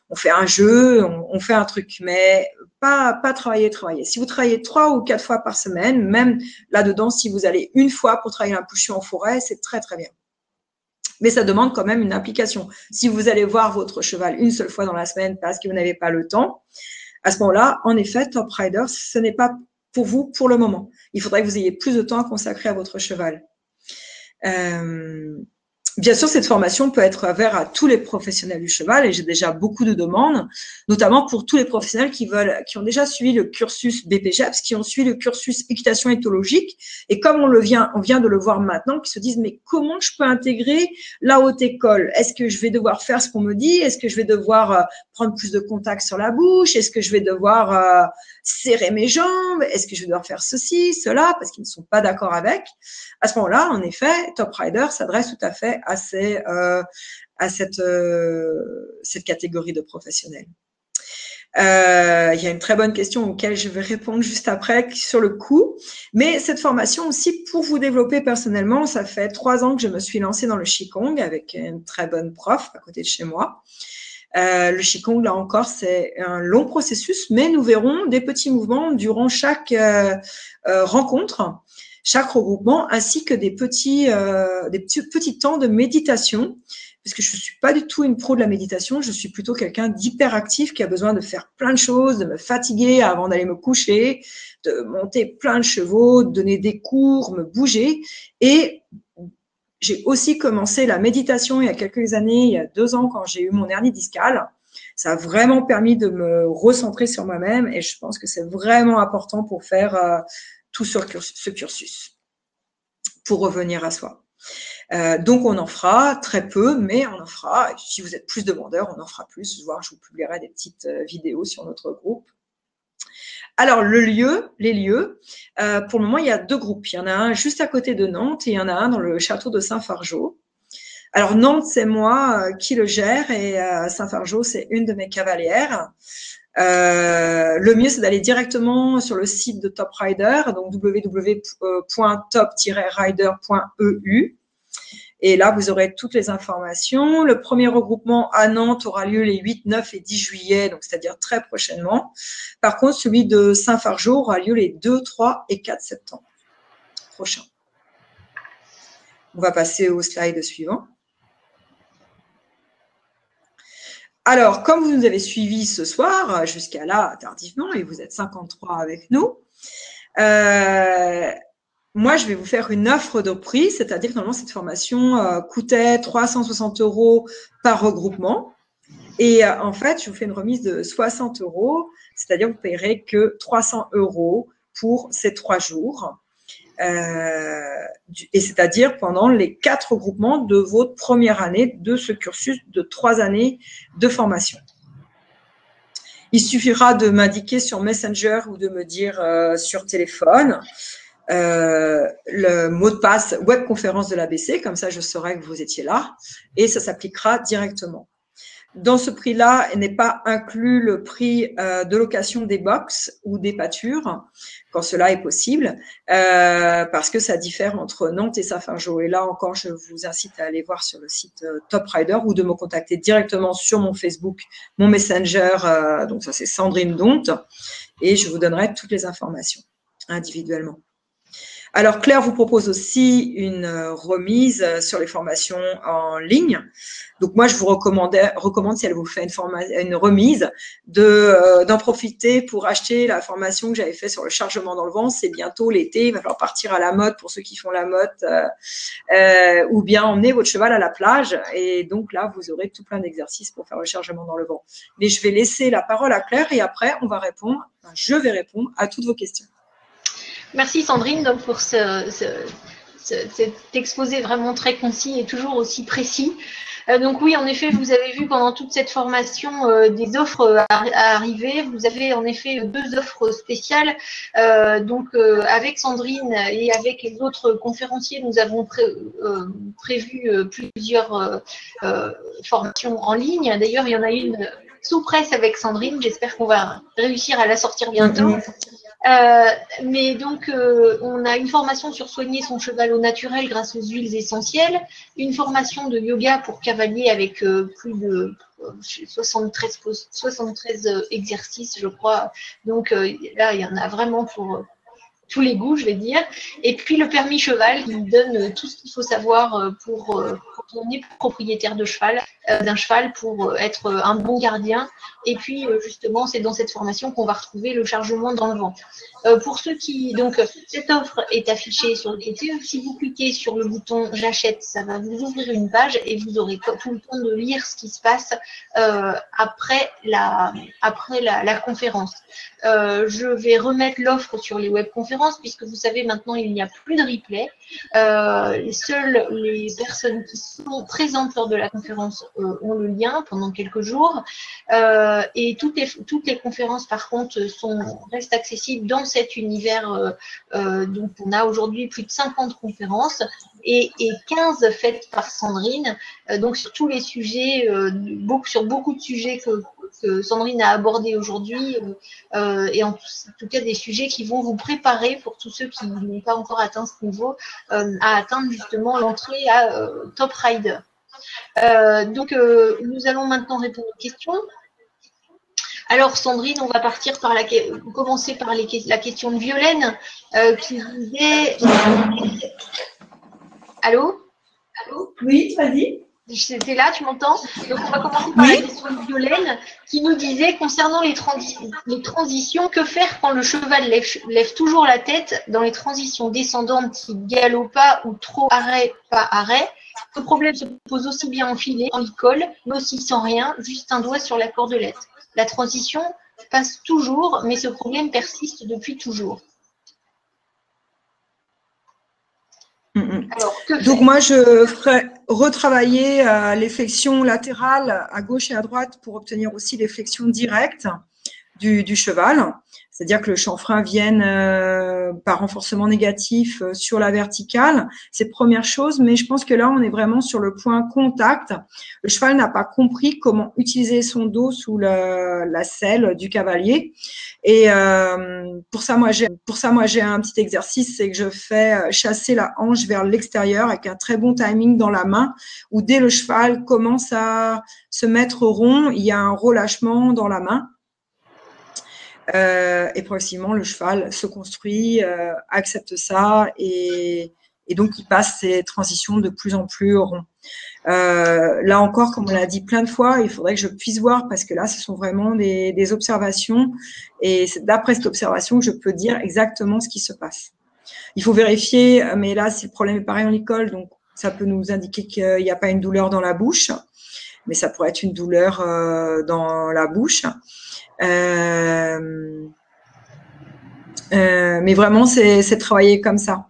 on fait un jeu, on fait un truc, mais pas travailler. Si vous travaillez 3 ou 4 fois par semaine, même là-dedans, si vous allez une fois pour travailler un pouchon en forêt, c'est très, très bien. Mais ça demande quand même une application. Si vous allez voir votre cheval une seule fois dans la semaine parce que vous n'avez pas le temps, à ce moment-là, en effet, Top Rider, ce n'est pas pour vous pour le moment. Il faudrait que vous ayez plus de temps à consacrer à votre cheval. Bien sûr, cette formation peut être ouverte à tous les professionnels du cheval et j'ai déjà beaucoup de demandes, notamment pour tous les professionnels qui ont déjà suivi le cursus BPGEPS, qui ont suivi le cursus équitation éthologique et comme on vient de le voir maintenant, qui se disent mais comment je peux intégrer la haute école? Est-ce que je vais devoir faire ce qu'on me dit? Est-ce que je vais devoir prendre plus de contact sur la bouche? Est-ce que je vais devoir serrer mes jambes? Est-ce que je vais devoir faire ceci, cela? Parce qu'ils ne sont pas d'accord avec. À ce moment-là, en effet, Top Rider s'adresse tout à fait à cette catégorie de professionnels. Il y a une très bonne question auquel je vais répondre juste après sur le coût. Mais cette formation aussi, pour vous développer personnellement, ça fait 3 ans que je me suis lancée dans le Qigong avec une très bonne prof à côté de chez moi. Le Qigong, là encore, c'est un long processus, mais nous verrons des petits mouvements durant chaque rencontre, chaque regroupement, ainsi que des petits temps de méditation, parce que je suis pas du tout une pro de la méditation, je suis plutôt quelqu'un d'hyperactif qui a besoin de faire plein de choses, de me fatiguer avant d'aller me coucher, de monter plein de chevaux, de donner des cours, me bouger. Et j'ai aussi commencé la méditation il y a quelques années, il y a 2 ans quand j'ai eu mon hernie discale. Ça a vraiment permis de me recentrer sur moi-même et je pense que c'est vraiment important pour faire tout ce cursus, pour revenir à soi. Donc, on en fera très peu, mais on en fera. Et si vous êtes plus demandeurs, on en fera plus. Je vous publierai des petites vidéos sur notre groupe. Alors, les lieux, pour le moment, il y a 2 groupes. Il y en a un juste à côté de Nantes et il y en a un dans le château de Saint-Fargeau. Alors, Nantes, c'est moi qui le gère et Saint-Fargeau, c'est une de mes cavalières. Le mieux, c'est d'aller directement sur le site de Top Rider, donc www.top-rider.eu. Et là, vous aurez toutes les informations. Le premier regroupement à Nantes aura lieu les 8, 9 et 10 juillet, donc c'est-à-dire très prochainement. Par contre, celui de Saint-Fargeau aura lieu les 2, 3 et 4 septembre prochains. On va passer au slide suivant. Alors, comme vous nous avez suivis ce soir, jusqu'à là, tardivement, et vous êtes 53 avec nous, moi, je vais vous faire une offre de prix, c'est-à-dire que normalement, cette formation coûtait 360 € par regroupement. Et en fait, je vous fais une remise de 60 €, c'est-à-dire que vous ne payerez que 300 € pour ces 3 jours. Et c'est-à-dire pendant les 4 regroupements de votre première année de ce cursus de 3 années de formation. Il suffira de m'indiquer sur Messenger ou de me dire sur téléphone le mot de passe webconférence de l'ABC, comme ça je saurai que vous étiez là et ça s'appliquera directement. Dans ce prix-là, il n'est pas inclus le prix de location des box ou des pâtures, quand cela est possible, parce que ça diffère entre Nantes et Saint-Fargeau. Et là encore, je vous incite à aller voir sur le site Top Rider ou de me contacter directement sur mon Facebook, mon Messenger, donc ça c'est Sandrine Donte, et je vous donnerai toutes les informations individuellement. Alors, Claire vous propose aussi une remise sur les formations en ligne. Donc, moi, je vous recommande, si elle vous fait une remise, d'en profiter pour acheter la formation que j'avais faite sur le chargement dans le vent. C'est bientôt l'été, il va falloir partir à la motte pour ceux qui font la motte, ou bien emmener votre cheval à la plage. Et donc, là, vous aurez tout plein d'exercices pour faire le chargement dans le vent. Mais je vais laisser la parole à Claire et après, je vais répondre à toutes vos questions. Merci Sandrine donc, pour cet exposé vraiment très concis et toujours aussi précis. Donc oui, en effet, vous avez vu pendant toute cette formation des offres à arriver. Vous avez en effet 2 offres spéciales. Avec Sandrine et avec les autres conférenciers, nous avons prévu plusieurs formations en ligne. D'ailleurs, il y en a une sous presse avec Sandrine. J'espère qu'on va réussir à la sortir bientôt. Mais donc, on a une formation sur soigner son cheval au naturel grâce aux huiles essentielles, une formation de yoga pour cavalier avec plus de 73 exercices, je crois. Donc là, il y en a vraiment pour tous les goûts, je vais dire. Et puis le permis cheval qui donne tout ce qu'il faut savoir quand on est propriétaire de cheval, d'un cheval pour être un bon gardien. Et puis justement, c'est dans cette formation qu'on va retrouver le chargement dans le vent. Pour ceux qui donc cette offre est affichée sur le côté. Si vous cliquez sur le bouton j'achète, ça va vous ouvrir une page et vous aurez tout le temps de lire ce qui se passe après la conférence. Je vais remettre l'offre sur les webconférences puisque vous savez maintenant il n'y a plus de replay. Seules les personnes qui sont présentes lors de la conférence ont le lien pendant quelques jours et toutes les conférences par contre restent accessibles dans cet univers. Donc on a aujourd'hui plus de 50 conférences et 15 faites par Sandrine, donc sur tous les sujets, sur beaucoup de sujets que Sandrine a abordés aujourd'hui et en tout cas des sujets qui vont vous préparer pour tous ceux qui n'ont pas encore atteint ce niveau à atteindre justement l'entrée à Top Rider. Donc nous allons maintenant répondre aux questions. Alors Sandrine, on va commencer par la question de Violaine qui disait… Allô? Oui, vas-y. C'était là, tu m'entends? Donc on va commencer par la question de Violaine qui nous disait concernant les transitions, que faire quand le cheval lève toujours la tête dans les transitions descendantes type galop pas ou trop arrêt, pas arrêt? Ce problème se pose aussi bien en filet, en e-call, mais aussi sans rien, juste un doigt sur la cordelette. La transition passe toujours, mais ce problème persiste depuis toujours. Alors, donc moi, je ferais retravailler les flexions latérales à gauche et à droite pour obtenir aussi les flexions directes du cheval. C'est-à-dire que le chanfrein vienne par renforcement négatif sur la verticale. C'est première chose, mais je pense que là, on est vraiment sur le point contact. Le cheval n'a pas compris comment utiliser son dos sous la selle du cavalier. Et pour ça, moi, j'ai un petit exercice, c'est que je fais chasser la hanche vers l'extérieur avec un très bon timing dans la main, où dès le cheval commence à se mettre rond, il y a un relâchement dans la main. Et progressivement, le cheval se construit, accepte ça et donc il passe ces transitions de plus en plus rond. Là encore, comme on l'a dit plein de fois, il faudrait que je puisse voir parce que là, ce sont vraiment des observations et c'est d'après cette observation que je peux dire exactement ce qui se passe. Il faut vérifier, mais là, si le problème est pareil en école, donc ça peut nous indiquer qu'il n'y a pas une douleur dans la bouche, mais ça pourrait être une douleur dans la bouche. Mais vraiment, c'est travailler comme ça.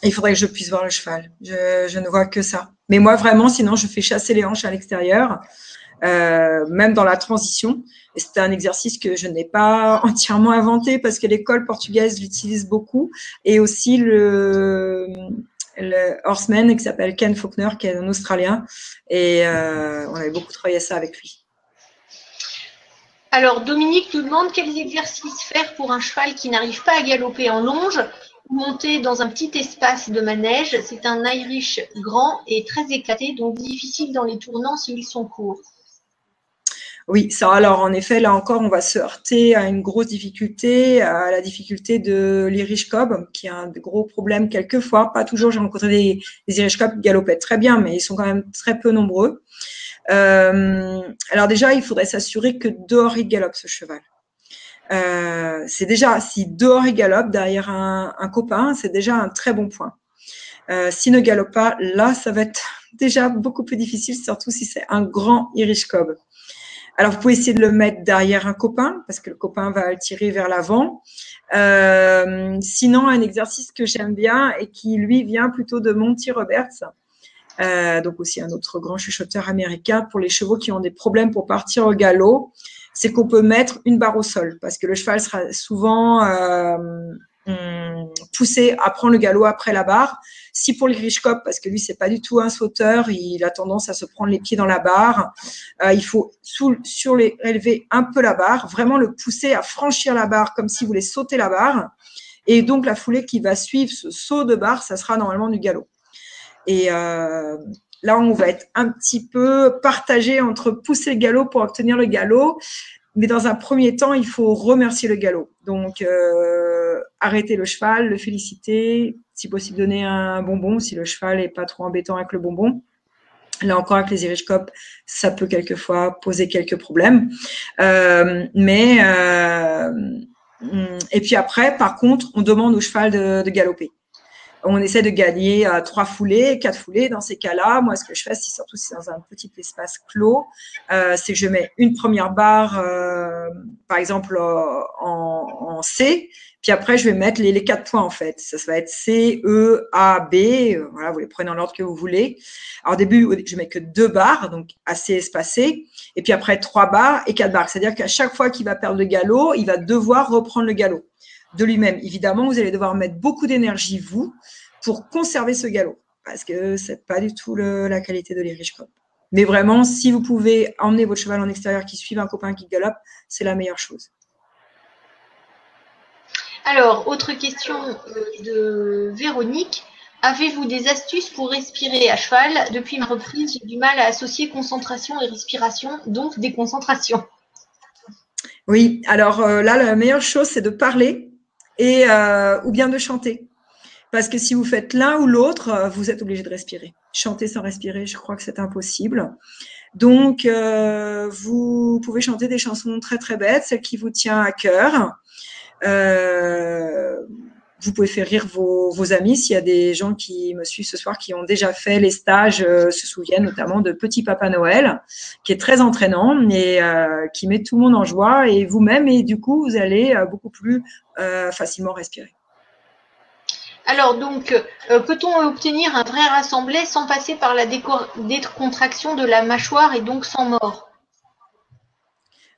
Il faudrait que je puisse voir le cheval. Je ne vois que ça. Mais moi, vraiment, sinon, je fais chasser les hanches à l'extérieur, même dans la transition. Et c'est un exercice que je n'ai pas entièrement inventé parce que l'école portugaise l'utilise beaucoup. Et aussi le horseman qui s'appelle Ken Faulkner, qui est un Australien. Et on avait beaucoup travaillé ça avec lui. Alors, Dominique nous demande quels exercices faire pour un cheval qui n'arrive pas à galoper en longe ou monter dans un petit espace de manège. C'est un Irish grand et très éclaté, donc difficile dans les tournants s'ils sont courts. Oui, ça. Alors, en effet, là encore, on va se heurter à une grosse difficulté, à la difficulté de l'Irish Cob, qui a un gros problème quelquefois. Pas toujours, j'ai rencontré des Irish Cob qui galopaient très bien, mais ils sont quand même très peu nombreux. Alors déjà, il faudrait s'assurer que dehors il galope ce cheval. C'est déjà, si dehors il galope derrière un copain, c'est déjà un très bon point. S'il ne galope pas, là, ça va être déjà beaucoup plus difficile, surtout si c'est un grand Irish Cob. Alors, vous pouvez essayer de le mettre derrière un copain, parce que le copain va le tirer vers l'avant. Sinon, un exercice que j'aime bien et qui, lui, vient plutôt de Monty Roberts, donc aussi un autre grand chuchoteur américain pour les chevaux qui ont des problèmes pour partir au galop, c'est qu'on peut mettre une barre au sol parce que le cheval sera souvent poussé à prendre le galop après la barre. Si pour l'Irish Cob, parce que lui c'est pas du tout un sauteur, il a tendance à se prendre les pieds dans la barre, il faut surélever un peu la barre, vraiment le pousser à franchir la barre comme s'il voulait sauter la barre, et donc la foulée qui va suivre ce saut de barre, ça sera normalement du galop. Et là, on va être un petit peu partagé entre pousser le galop pour obtenir le galop. Mais dans un premier temps, il faut remercier le galop. Donc, arrêter le cheval, le féliciter, si possible donner un bonbon si le cheval n'est pas trop embêtant avec le bonbon. Là encore, avec les Irish Cops, ça peut quelquefois poser quelques problèmes. Et puis après, par contre, on demande au cheval de galoper. On essaie de gagner 3 foulées, 4 foulées. Dans ces cas-là, moi, ce que je fais, surtout si c'est dans un petit espace clos, c'est que je mets une première barre, par exemple, en C. Puis après, je vais mettre les 4 points, en fait. Ça va être C, E, A, B. Voilà, vous les prenez dans l'ordre que vous voulez. Alors, au début, je mets que 2 barres, donc assez espacées. Et puis après, 3 barres et 4 barres. C'est-à-dire qu'à chaque fois qu'il va perdre le galop, il va devoir reprendre le galop de lui-même. Évidemment, vous allez devoir mettre beaucoup d'énergie, vous, pour conserver ce galop, parce que c'est pas du tout la qualité de l'Irish Cop. Mais vraiment, si vous pouvez emmener votre cheval en extérieur qui suive un copain qui galope, c'est la meilleure chose. Alors, autre question de Véronique. Avez-vous des astuces pour respirer à cheval? Depuis ma reprise, j'ai du mal à associer concentration et respiration, donc déconcentration. Oui, alors là, la meilleure chose, c'est de parler ou bien de chanter. Parce que si vous faites l'un ou l'autre, vous êtes obligé de respirer. Chanter sans respirer, je crois que c'est impossible. Donc, vous pouvez chanter des chansons très, très bêtes, celles qui vous tiennent à cœur. Vous pouvez faire rire vos amis. S'il y a des gens qui me suivent ce soir qui ont déjà fait les stages, se souviennent notamment de Petit Papa Noël, qui est très entraînant et qui met tout le monde en joie et vous-même. Et du coup, vous allez beaucoup plus facilement respirer. Alors donc, peut-on obtenir un vrai rassemblé sans passer par la décontraction de la mâchoire et donc sans mort?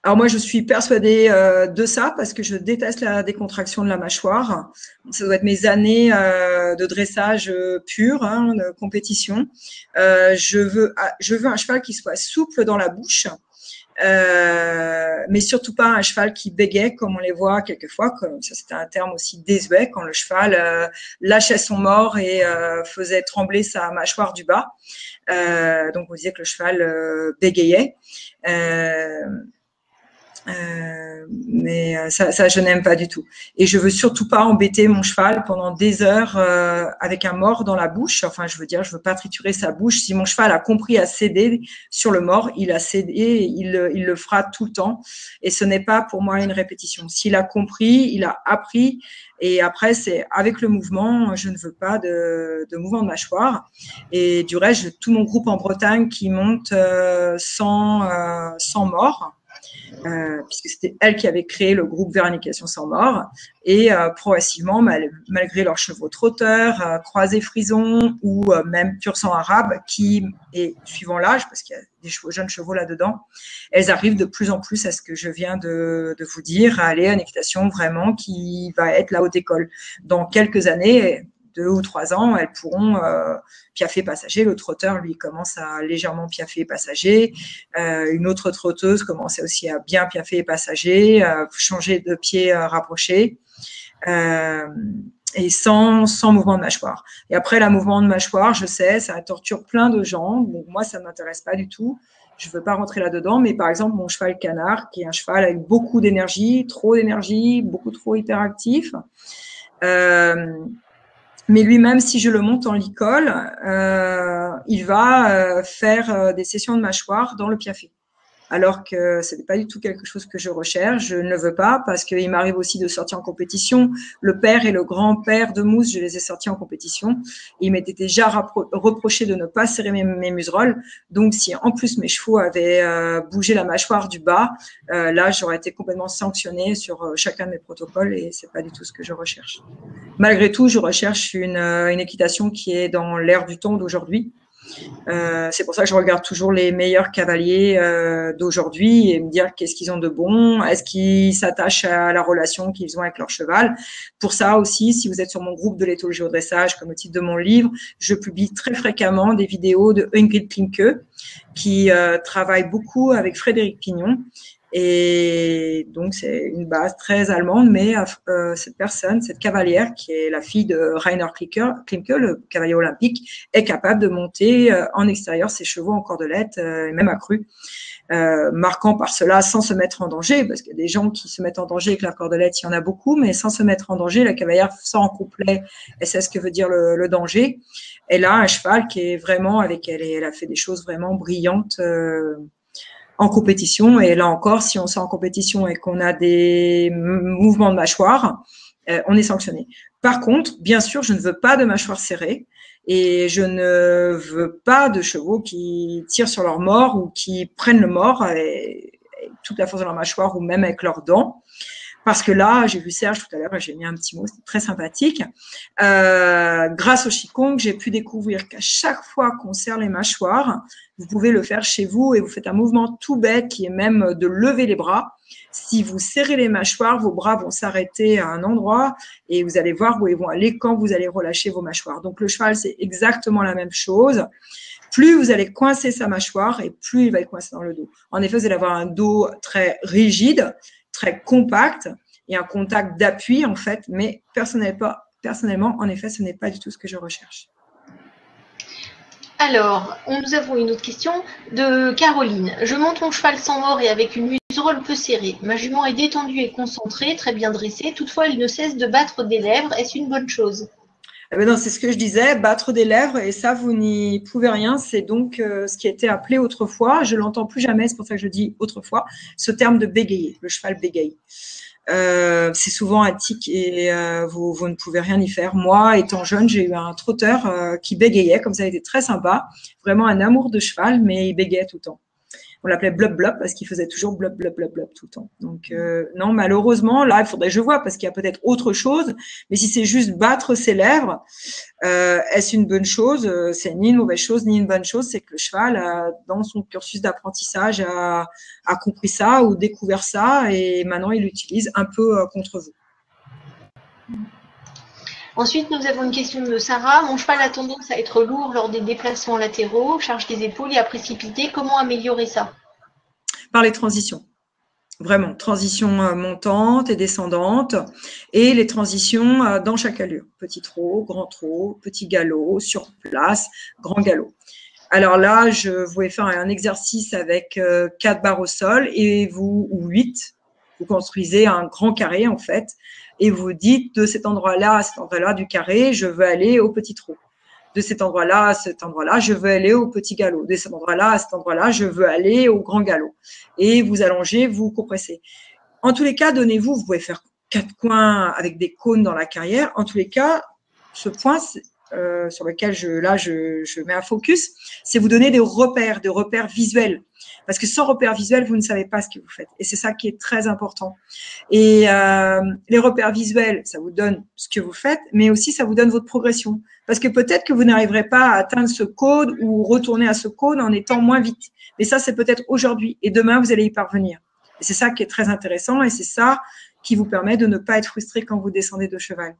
Alors moi, je suis persuadée de ça parce que je déteste la décontraction de la mâchoire. Ça doit être mes années de dressage pur, de compétition. Je veux un cheval qui soit souple dans la bouche, mais surtout pas un cheval qui bégait comme on les voit quelquefois. Comme ça, c'était un terme aussi désuet quand le cheval lâchait son mors et faisait trembler sa mâchoire du bas. Donc on disait que le cheval bégayait. Mais ça, je n'aime pas du tout. Et je veux surtout pas embêter mon cheval pendant des heures avec un mors dans la bouche. Enfin, je veux dire, je veux pas triturer sa bouche. Si mon cheval a compris à céder sur le mors, il a cédé, il le fera tout le temps. Et ce n'est pas pour moi une répétition. S'il a compris, il a appris. Et après, c'est avec le mouvement. Je ne veux pas de mouvement de mâchoire. Et du reste, j'ai tout mon groupe en Bretagne qui monte sans mors. Puisque c'était elle qui avait créé le groupe Vérification sans mort. Et progressivement, malgré leurs chevaux trotteurs, croisés frison ou même pur sang arabe, qui est suivant l'âge, parce qu'il y a des jeunes chevaux là-dedans, elles arrivent de plus en plus à ce que je viens de vous dire, à aller à une équitation vraiment qui va être la haute école. Dans quelques années, 2 ou 3 ans, elles pourront piaffer passager. Le trotteur, lui, commence à légèrement piaffer passager. Une autre trotteuse commence aussi à bien piaffer passager, changer de pied rapproché. Et sans mouvement de mâchoire. Et après, le mouvement de mâchoire, je sais, ça torture plein de gens. Donc, moi, ça ne m'intéresse pas du tout. Je ne veux pas rentrer là-dedans. Mais par exemple, mon cheval Canard, qui est un cheval avec beaucoup d'énergie, trop d'énergie, beaucoup trop hyperactif, mais lui-même, si je le monte en licol, il va faire des sessions de mâchoire dans le piaffé. Alors que ce n'est pas du tout quelque chose que je recherche. Je ne le veux pas parce qu'il m'arrive aussi de sortir en compétition. Le père et le grand-père de Mousse, je les ai sortis en compétition. Il m'était déjà reproché de ne pas serrer mes museroles. Donc, si en plus mes chevaux avaient bougé la mâchoire du bas, là, j'aurais été complètement sanctionnée sur chacun de mes protocoles et c'est pas du tout ce que je recherche. Malgré tout, je recherche une équitation qui est dans l'air du temps d'aujourd'hui. C'est pour ça que je regarde toujours les meilleurs cavaliers d'aujourd'hui et me dire qu'est-ce qu'ils ont de bon, est-ce qu'ils s'attachent à la relation qu'ils ont avec leur cheval. Pour ça aussi, si vous êtes sur mon groupe de l'éthologie au dressage, comme au titre de mon livre, je publie très fréquemment des vidéos de Ingrid Klinke qui travaille beaucoup avec Frédéric Pignon Et donc, c'est une base très allemande, mais cette personne, cette cavalière, qui est la fille de Rainer Klimke, le cavalier olympique, est capable de monter en extérieur ses chevaux en cordelette, et même accru, marquant par cela sans se mettre en danger, parce qu'il y a des gens qui se mettent en danger avec la cordelette, il y en a beaucoup, mais sans se mettre en danger, la cavalière sort en couplet, et c'est ce que veut dire le danger. Elle a un cheval qui est vraiment avec elle, et elle a fait des choses vraiment brillantes en compétition. Et là encore, si on sort en compétition et qu'on a des mouvements de mâchoire, on est sanctionné. Par contre, bien sûr, je ne veux pas de mâchoire serrée et je ne veux pas de chevaux qui tirent sur leur mors ou qui prennent le mors et toute la force de leur mâchoire ou même avec leurs dents. Parce que là, j'ai vu Serge tout à l'heure, j'ai mis un petit mot, c'était très sympathique. Grâce au Qigong, j'ai pu découvrir qu'à chaque fois qu'on serre les mâchoires, vous pouvez le faire chez vous et vous faites un mouvement tout bête qui est même de lever les bras. Si vous serrez les mâchoires, vos bras vont s'arrêter à un endroit et vous allez voir où ils vont aller quand vous allez relâcher vos mâchoires. Donc le cheval, c'est exactement la même chose. Plus vous allez coincer sa mâchoire et plus il va être coincé dans le dos. En effet, vous allez avoir un dos très rigide, très compact et un contact d'appui en fait, mais personnellement, en effet, ce n'est pas du tout ce que je recherche. Alors, nous avons une autre question de Caroline. Je monte mon cheval sans mors et avec une muserolle peu serrée. Ma jument est détendue et concentrée, très bien dressée. Toutefois, elle ne cesse de battre des lèvres. Est-ce une bonne chose? Eh bien non, c'est ce que je disais, battre des lèvres, et ça, vous n'y pouvez rien. C'est donc ce qui était appelé autrefois, je l'entends plus jamais, c'est pour ça que je dis autrefois, ce terme de bégayer, le cheval bégaye. C'est souvent un tic et vous ne pouvez rien y faire. Moi, étant jeune, j'ai eu un trotteur qui bégayait, comme ça, il était très sympa, vraiment un amour de cheval, mais il bégayait tout le temps. On l'appelait blop blop parce qu'il faisait toujours blop blop blop blop tout le temps. Donc non, malheureusement, là, il faudrait que je vois parce qu'il y a peut-être autre chose. Mais si c'est juste battre ses lèvres, est-ce une bonne chose? C'est ni une mauvaise chose ni une bonne chose. C'est que le cheval, dans son cursus d'apprentissage, a compris ça ou découvert ça et maintenant il l'utilise un peu contre vous. Ensuite, nous avons une question de Sarah. Mon cheval a tendance à être lourd lors des déplacements latéraux, charge des épaules et à précipiter. Comment améliorer ça? Par les transitions. Vraiment, transition montante et descendante et les transitions dans chaque allure. Petit trot, petit galop, sur place, grand galop. Alors là, je voulais faire un exercice avec 4 barres au sol et ou 8. Vous construisez un grand carré en fait et vous dites de cet endroit-là à cet endroit-là du carré, je veux aller au petit trot. De cet endroit-là à cet endroit-là, je veux aller au petit galop. De cet endroit-là à cet endroit-là, je veux aller au grand galop. Et vous allongez, vous compressez. En tous les cas, donnez-vous, vous pouvez faire 4 coins avec des cônes dans la carrière. En tous les cas, ce point sur lequel je mets un focus, c'est vous donner des repères visuels. Parce que sans repères visuels, vous ne savez pas ce que vous faites. Et c'est ça qui est très important. Et les repères visuels, ça vous donne ce que vous faites, mais aussi ça vous donne votre progression. Parce que peut-être que vous n'arriverez pas à atteindre ce cône ou retourner à ce cône en étant moins vite. Mais ça, c'est peut-être aujourd'hui. Et demain, vous allez y parvenir. Et c'est ça qui est très intéressant et c'est ça qui vous permet de ne pas être frustré quand vous descendez de cheval.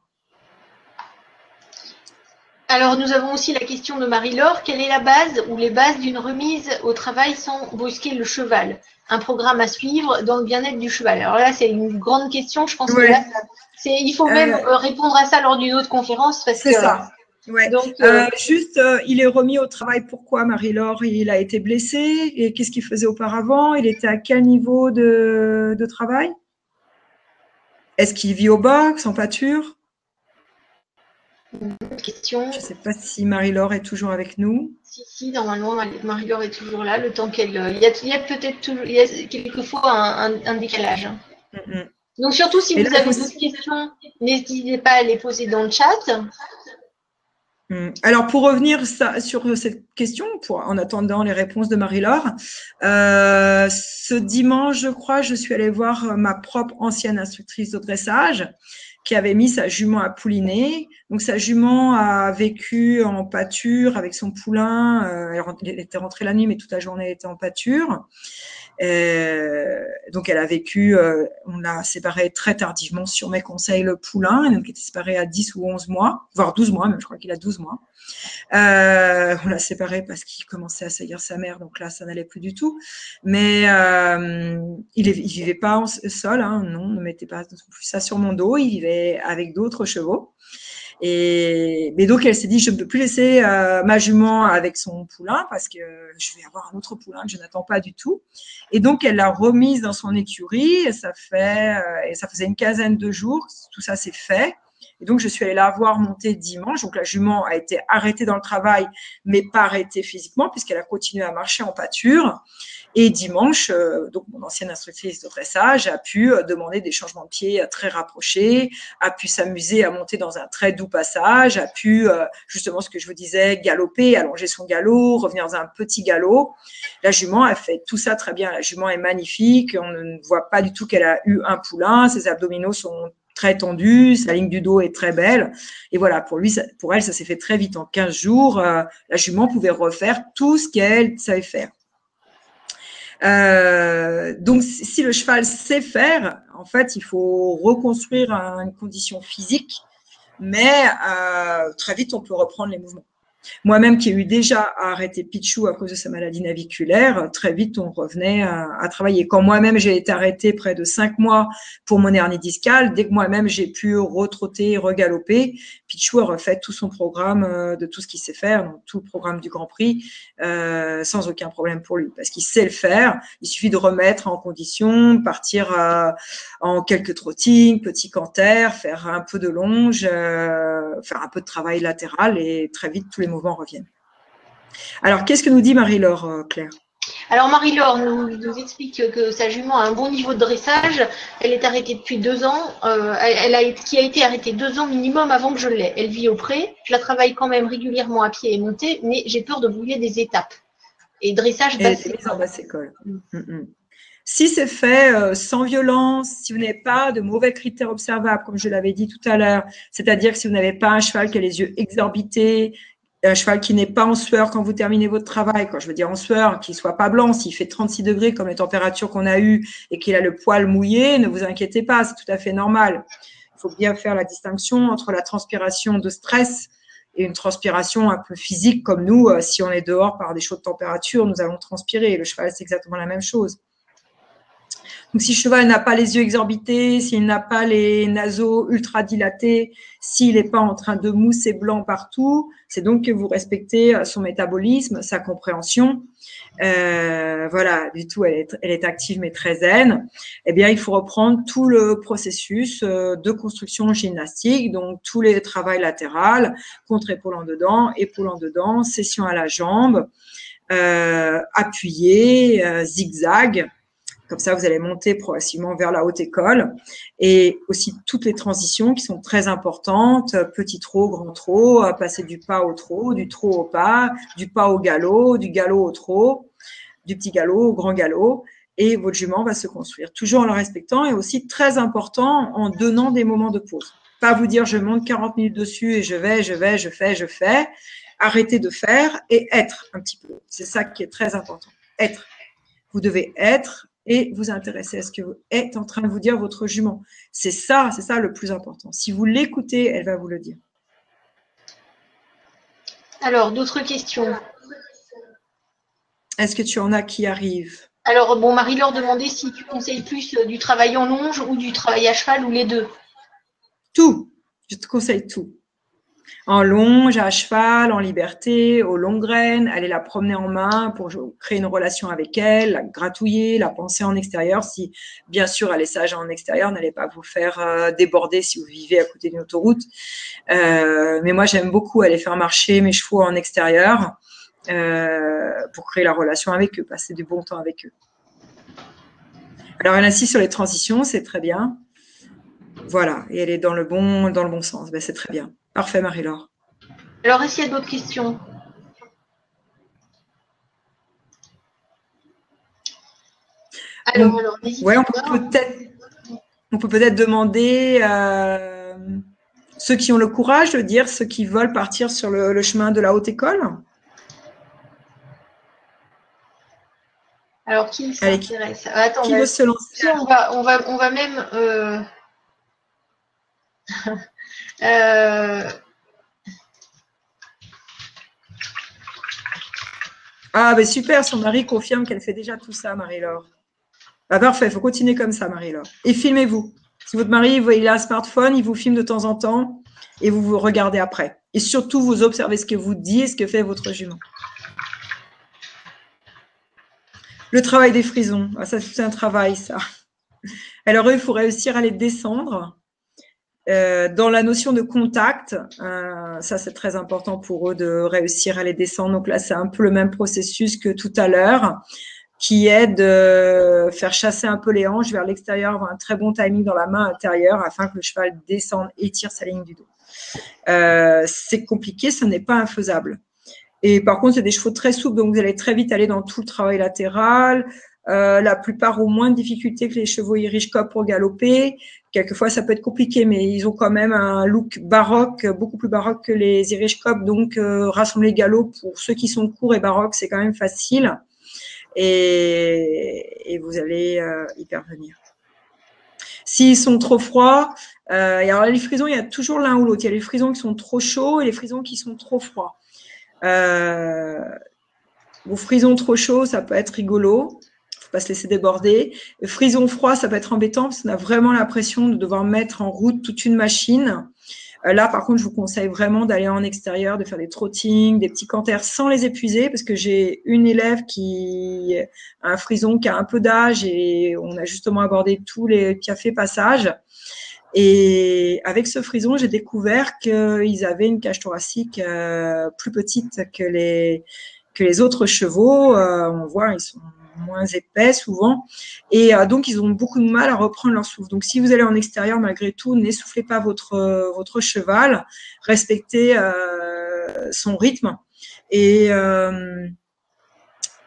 Alors, nous avons aussi la question de Marie-Laure. Quelle est la base ou les bases d'une remise au travail sans brusquer le cheval? Un programme à suivre dans le bien-être du cheval. Alors là, c'est une grande question. Je pense que là, il faut même répondre à ça lors d'une autre conférence. C'est ça. Ouais. Donc, il est remis au travail. Pourquoi, Marie-Laure? Il a été blessé. Et qu'est-ce qu'il faisait auparavant? Il était à quel niveau de travail? Est-ce qu'il vit au box, en pâture? Question. Je ne sais pas si Marie-Laure est toujours avec nous. Si, normalement, Marie-Laure est toujours là. Le temps qu'elle. Il y a peut-être toujours. Il y a quelquefois un décalage. Donc, surtout, si vous avez d'autres questions, n'hésitez pas à les poser dans le chat. Alors, pour revenir sur cette question, en attendant les réponses de Marie-Laure, ce dimanche, je crois, je suis allée voir ma propre ancienne instructrice de dressage qui avait mis sa jument à pouliner. Donc, sa jument a vécu en pâture avec son poulain. Elle était rentrée la nuit, mais toute la journée, elle était en pâture. Donc, elle a vécu, on l'a séparé très tardivement sur mes conseils, le poulain. Donc, il était séparé à 10 ou 11 mois, voire 12 mois, même je crois qu'il a 12 mois. On l'a séparé parce qu'il commençait à saillir sa mère, donc là, ça n'allait plus du tout. Mais il vivait pas seul, hein, non, ne mettez pas ça sur mon dos. Il vivait avec d'autres chevaux. Mais donc, elle s'est dit, je ne peux plus laisser ma jument avec son poulain parce que je vais avoir un autre poulain que je n'attends pas du tout. Et donc, elle l'a remise dans son écurie. Et ça faisait une quinzaine de jours. Tout ça s'est fait. Et donc, je suis allée la voir monter dimanche. Donc, la jument a été arrêtée dans le travail, mais pas arrêtée physiquement puisqu'elle a continué à marcher en pâture. Et dimanche, donc mon ancienne instructrice de dressage a pu demander des changements de pied très rapprochés, a pu s'amuser à monter dans un très doux passage, a pu, justement ce que je vous disais, galoper, allonger son galop, revenir dans un petit galop. La jument a fait tout ça très bien. La jument est magnifique. On ne voit pas du tout qu'elle a eu un poulain. Ses abdominaux sont très tendus, sa ligne du dos est très belle. Et voilà, pour elle, ça s'est fait très vite. En 15 jours, la jument pouvait refaire tout ce qu'elle savait faire. Donc, si le cheval sait faire, en fait, il faut reconstruire une condition physique, mais très vite, on peut reprendre les mouvements. Moi-même, qui ai eu déjà à arrêter Pichou à cause de sa maladie naviculaire, très vite, on revenait à travailler. Quand moi-même, j'ai été arrêtée près de 5 mois pour mon hernie discale, dès que moi-même, j'ai pu retrotter, regaloper, Pichou a refait tout son programme de tout ce qu'il sait faire, donc tout le programme du Grand Prix, sans aucun problème pour lui, parce qu'il sait le faire. Il suffit de remettre en condition, partir en quelques trottings, petits canters, faire un peu de longe, faire un peu de travail latéral et très vite, tous les mouvements reviennent. Alors, qu'est-ce que nous dit Marie-Laure, Claire? Alors Marie-Laure nous explique que sa jument a un bon niveau de dressage. Elle est arrêtée depuis 2 ans, qui a été arrêtée 2 ans minimum avant que je l'aie. Elle vit au pré. Je la travaille quand même régulièrement à pied et montée, mais j'ai peur de brûler des étapes. Et dressage basse école. Basse école. Si c'est fait sans violence, si vous n'avez pas de mauvais critères observables, comme je l'avais dit tout à l'heure, c'est-à-dire que si vous n'avez pas un cheval qui a les yeux exorbités, un cheval qui n'est pas en sueur quand vous terminez votre travail, quand je veux dire en sueur, qu'il soit pas blanc, s'il fait 36 degrés comme les températures qu'on a eues et qu'il a le poil mouillé, ne vous inquiétez pas, c'est tout à fait normal. Il faut bien faire la distinction entre la transpiration de stress et une transpiration un peu physique comme nous. Si on est dehors par des chaudes températures, nous allons transpirer. Le cheval, c'est exactement la même chose. Donc, si le cheval n'a pas les yeux exorbités, s'il n'a pas les naseaux ultra dilatés, s'il n'est pas en train de mousser blanc partout, c'est donc que vous respectez son métabolisme, sa compréhension. Voilà, du tout, elle est active mais très zen. Eh bien, il faut reprendre tout le processus de construction gymnastique, donc tous les travails latéral, contre-épaule en dedans, session à la jambe, appuyé, zigzag. Comme ça, vous allez monter progressivement vers la haute école. Et aussi toutes les transitions qui sont très importantes. Petit trot, grand trot, passer du pas au trot, du trot au pas, du pas au galop, du galop au trot, du petit galop au grand galop. Et votre jument va se construire. Toujours en le respectant et aussi très important en donnant des moments de pause. Pas vous dire je monte 40 minutes dessus et je fais. Arrêtez de faire et être un petit peu. C'est ça qui est très important. Être. Vous devez être et vous intéresser à ce que est en train de vous dire votre jument. C'est ça le plus important. Si vous l'écoutez, elle va vous le dire. Alors, d'autres questions? Est-ce que tu en as qui arrivent? Alors, bon, Marie-Laure demandait si tu conseilles plus du travail en longe ou du travail à cheval ou les deux. Tout. Je te conseille tout. En longe, à cheval, en liberté, aux longues graines, aller la promener en main pour créer une relation avec elle, la gratouiller, la penser en extérieur. Si, bien sûr, elle est sage en extérieur, n'allez pas vous faire déborder si vous vivez à côté d'une autoroute. Mais moi, j'aime beaucoup aller faire marcher mes chevaux en extérieur pour créer la relation avec eux, passer du bon temps avec eux. Alors, elle insiste sur les transitions, c'est très bien. Voilà, et elle est dans le bon sens. Ben, c'est très bien. Parfait, Marie-Laure. Alors, est-ce qu'il y a d'autres questions? Alors, n'hésitez ouais, pas. on peut peut-être demander Ceux qui ont le courage de dire, ceux qui veulent partir sur le chemin de la haute école. Alors, qui s'intéresse? Attends, qui veut se lancer? On va même… Ah, ben super, son mari confirme qu'elle fait déjà tout ça, Marie-Laure. Ah, parfait, il faut continuer comme ça, Marie-Laure. Et filmez-vous. Si votre mari il a un smartphone, il vous filme de temps en temps et vous vous regardez après. Et surtout, vous observez ce que vous dit et ce que fait votre jument. Le travail des frisons, ah, ça c'est un travail, ça. Alors, eux, il faut réussir à les descendre. Dans la notion de contact, ça c'est très important pour eux de réussir à les descendre. Donc là, c'est un peu le même processus que tout à l'heure, qui est de faire chasser un peu les hanches vers l'extérieur, avoir un très bon timing dans la main intérieure afin que le cheval descende et tire sa ligne du dos. C'est compliqué, ce n'est pas infaisable. Et par contre, c'est des chevaux très souples, donc vous allez très vite aller dans tout le travail latéral. La plupart ont moins de difficultés que les chevaux Irish Cob pour galoper. Quelquefois, ça peut être compliqué, mais ils ont quand même un look baroque, beaucoup plus baroque que les Irish Cob. Donc, rassembler galop pour ceux qui sont courts et baroques, c'est quand même facile. Et vous allez y parvenir. S'ils sont trop froids, et alors les frisons, il y a toujours l'un ou l'autre. Il y a les frisons qui sont trop chauds et les frisons qui sont trop froids. Vos frisons trop chauds, ça peut être rigolo. Faut pas se laisser déborder. Le frison froid, ça peut être embêtant parce qu'on a vraiment l'impression de devoir mettre en route toute une machine. Là, par contre, je vous conseille vraiment d'aller en extérieur, de faire des trottings, des petits canters sans les épuiser parce que j'ai une élève qui a un frison qui a un peu d'âge et on a justement abordé tous les cafés passages. Et avec ce frison, j'ai découvert qu'ils avaient une cage thoracique plus petite que les autres chevaux. On voit, ils sont moins épais souvent. Et donc, ils ont beaucoup de mal à reprendre leur souffle. Donc, si vous allez en extérieur, malgré tout, n'essoufflez pas votre cheval. Respectez son rythme. Et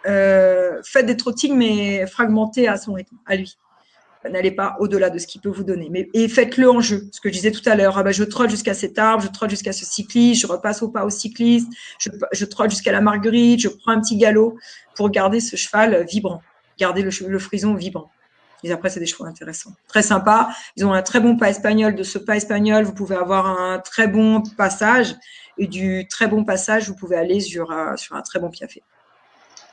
faites des trottings, mais fragmentés à son rythme, à lui. N'allez pas au-delà de ce qu'il peut vous donner. Et faites-le en jeu. Ce que je disais tout à l'heure, je trotte jusqu'à cet arbre, je trotte jusqu'à ce cycliste, je repasse au pas au cycliste, je trotte jusqu'à la marguerite, je prends un petit galop pour garder ce cheval vibrant, garder le frison vibrant. Et après, c'est des chevaux intéressants. Très sympa. Ils ont un très bon pas espagnol. De ce pas espagnol, vous pouvez avoir un très bon passage. Et du très bon passage, vous pouvez aller sur un très bon piafé.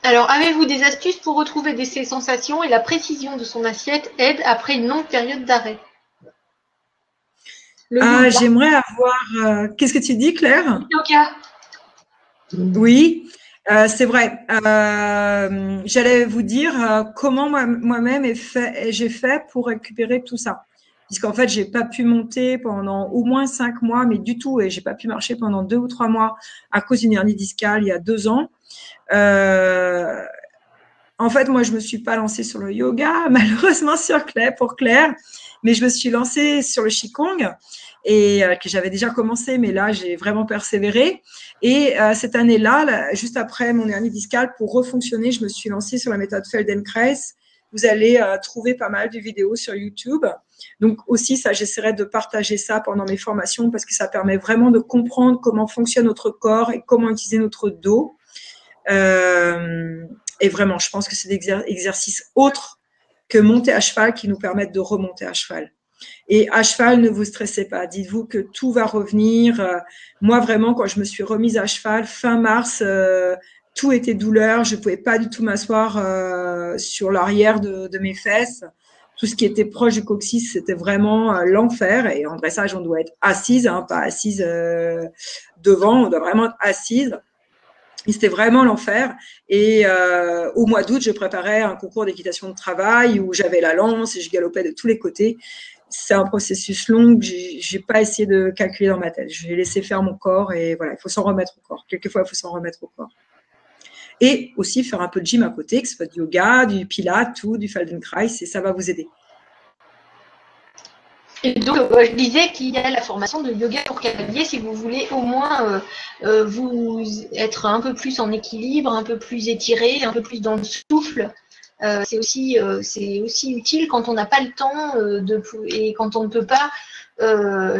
Alors, avez-vous des astuces pour retrouver ses sensations et la précision de son assiette aide après une longue période d'arrêt? J'aimerais avoir… Qu'est-ce que tu dis, Claire? Yoga. Oui, c'est vrai. J'allais vous dire comment moi-même j'ai fait pour récupérer tout ça. Puisqu'en fait, j'ai pas pu monter pendant au moins 5 mois, mais du tout, et j'ai pas pu marcher pendant 2 ou 3 mois à cause d'une hernie discale il y a 2 ans. En fait, moi, je me suis pas lancée sur le yoga, malheureusement pour Claire, mais je me suis lancée sur le Qigong et que j'avais déjà commencé, mais là, j'ai vraiment persévéré. Et cette année-là, juste après mon hernie discale, pour refonctionner, je me suis lancée sur la méthode Feldenkrais. Vous allez trouver pas mal de vidéos sur YouTube. Donc aussi, ça, j'essaierai de partager ça pendant mes formations parce que ça permet vraiment de comprendre comment fonctionne notre corps et comment utiliser notre dos. Et vraiment, je pense que c'est des exercices autres que monter à cheval qui nous permettent de remonter à cheval. Et à cheval, ne vous stressez pas. Dites-vous que tout va revenir. Moi, vraiment, quand je me suis remise à cheval, fin mars, tout était douleur. Je ne pouvais pas du tout m'asseoir sur l'arrière de mes fesses. Tout ce qui était proche du coccyx, c'était vraiment l'enfer. Et en dressage, on doit être assise, hein, pas assise devant. On doit vraiment être assise. Et c'était vraiment l'enfer. Et au mois d'août, je préparais un concours d'équitation de travail où j'avais la lance et je galopais de tous les côtés. C'est un processus long que j'ai pas essayé de calculer dans ma tête. J'ai laissé faire mon corps et voilà, il faut s'en remettre au corps. Quelquefois, il faut s'en remettre au corps. Et aussi faire un peu de gym à côté, que ce soit du yoga, du pilates ou du Feldenkrais, et ça va vous aider. Et donc, je disais qu'il y a la formation de yoga pour cavalier si vous voulez au moins vous être un peu plus en équilibre, un peu plus étiré, un peu plus dans le souffle. C'est aussi utile quand on n'a pas le temps et quand on ne peut pas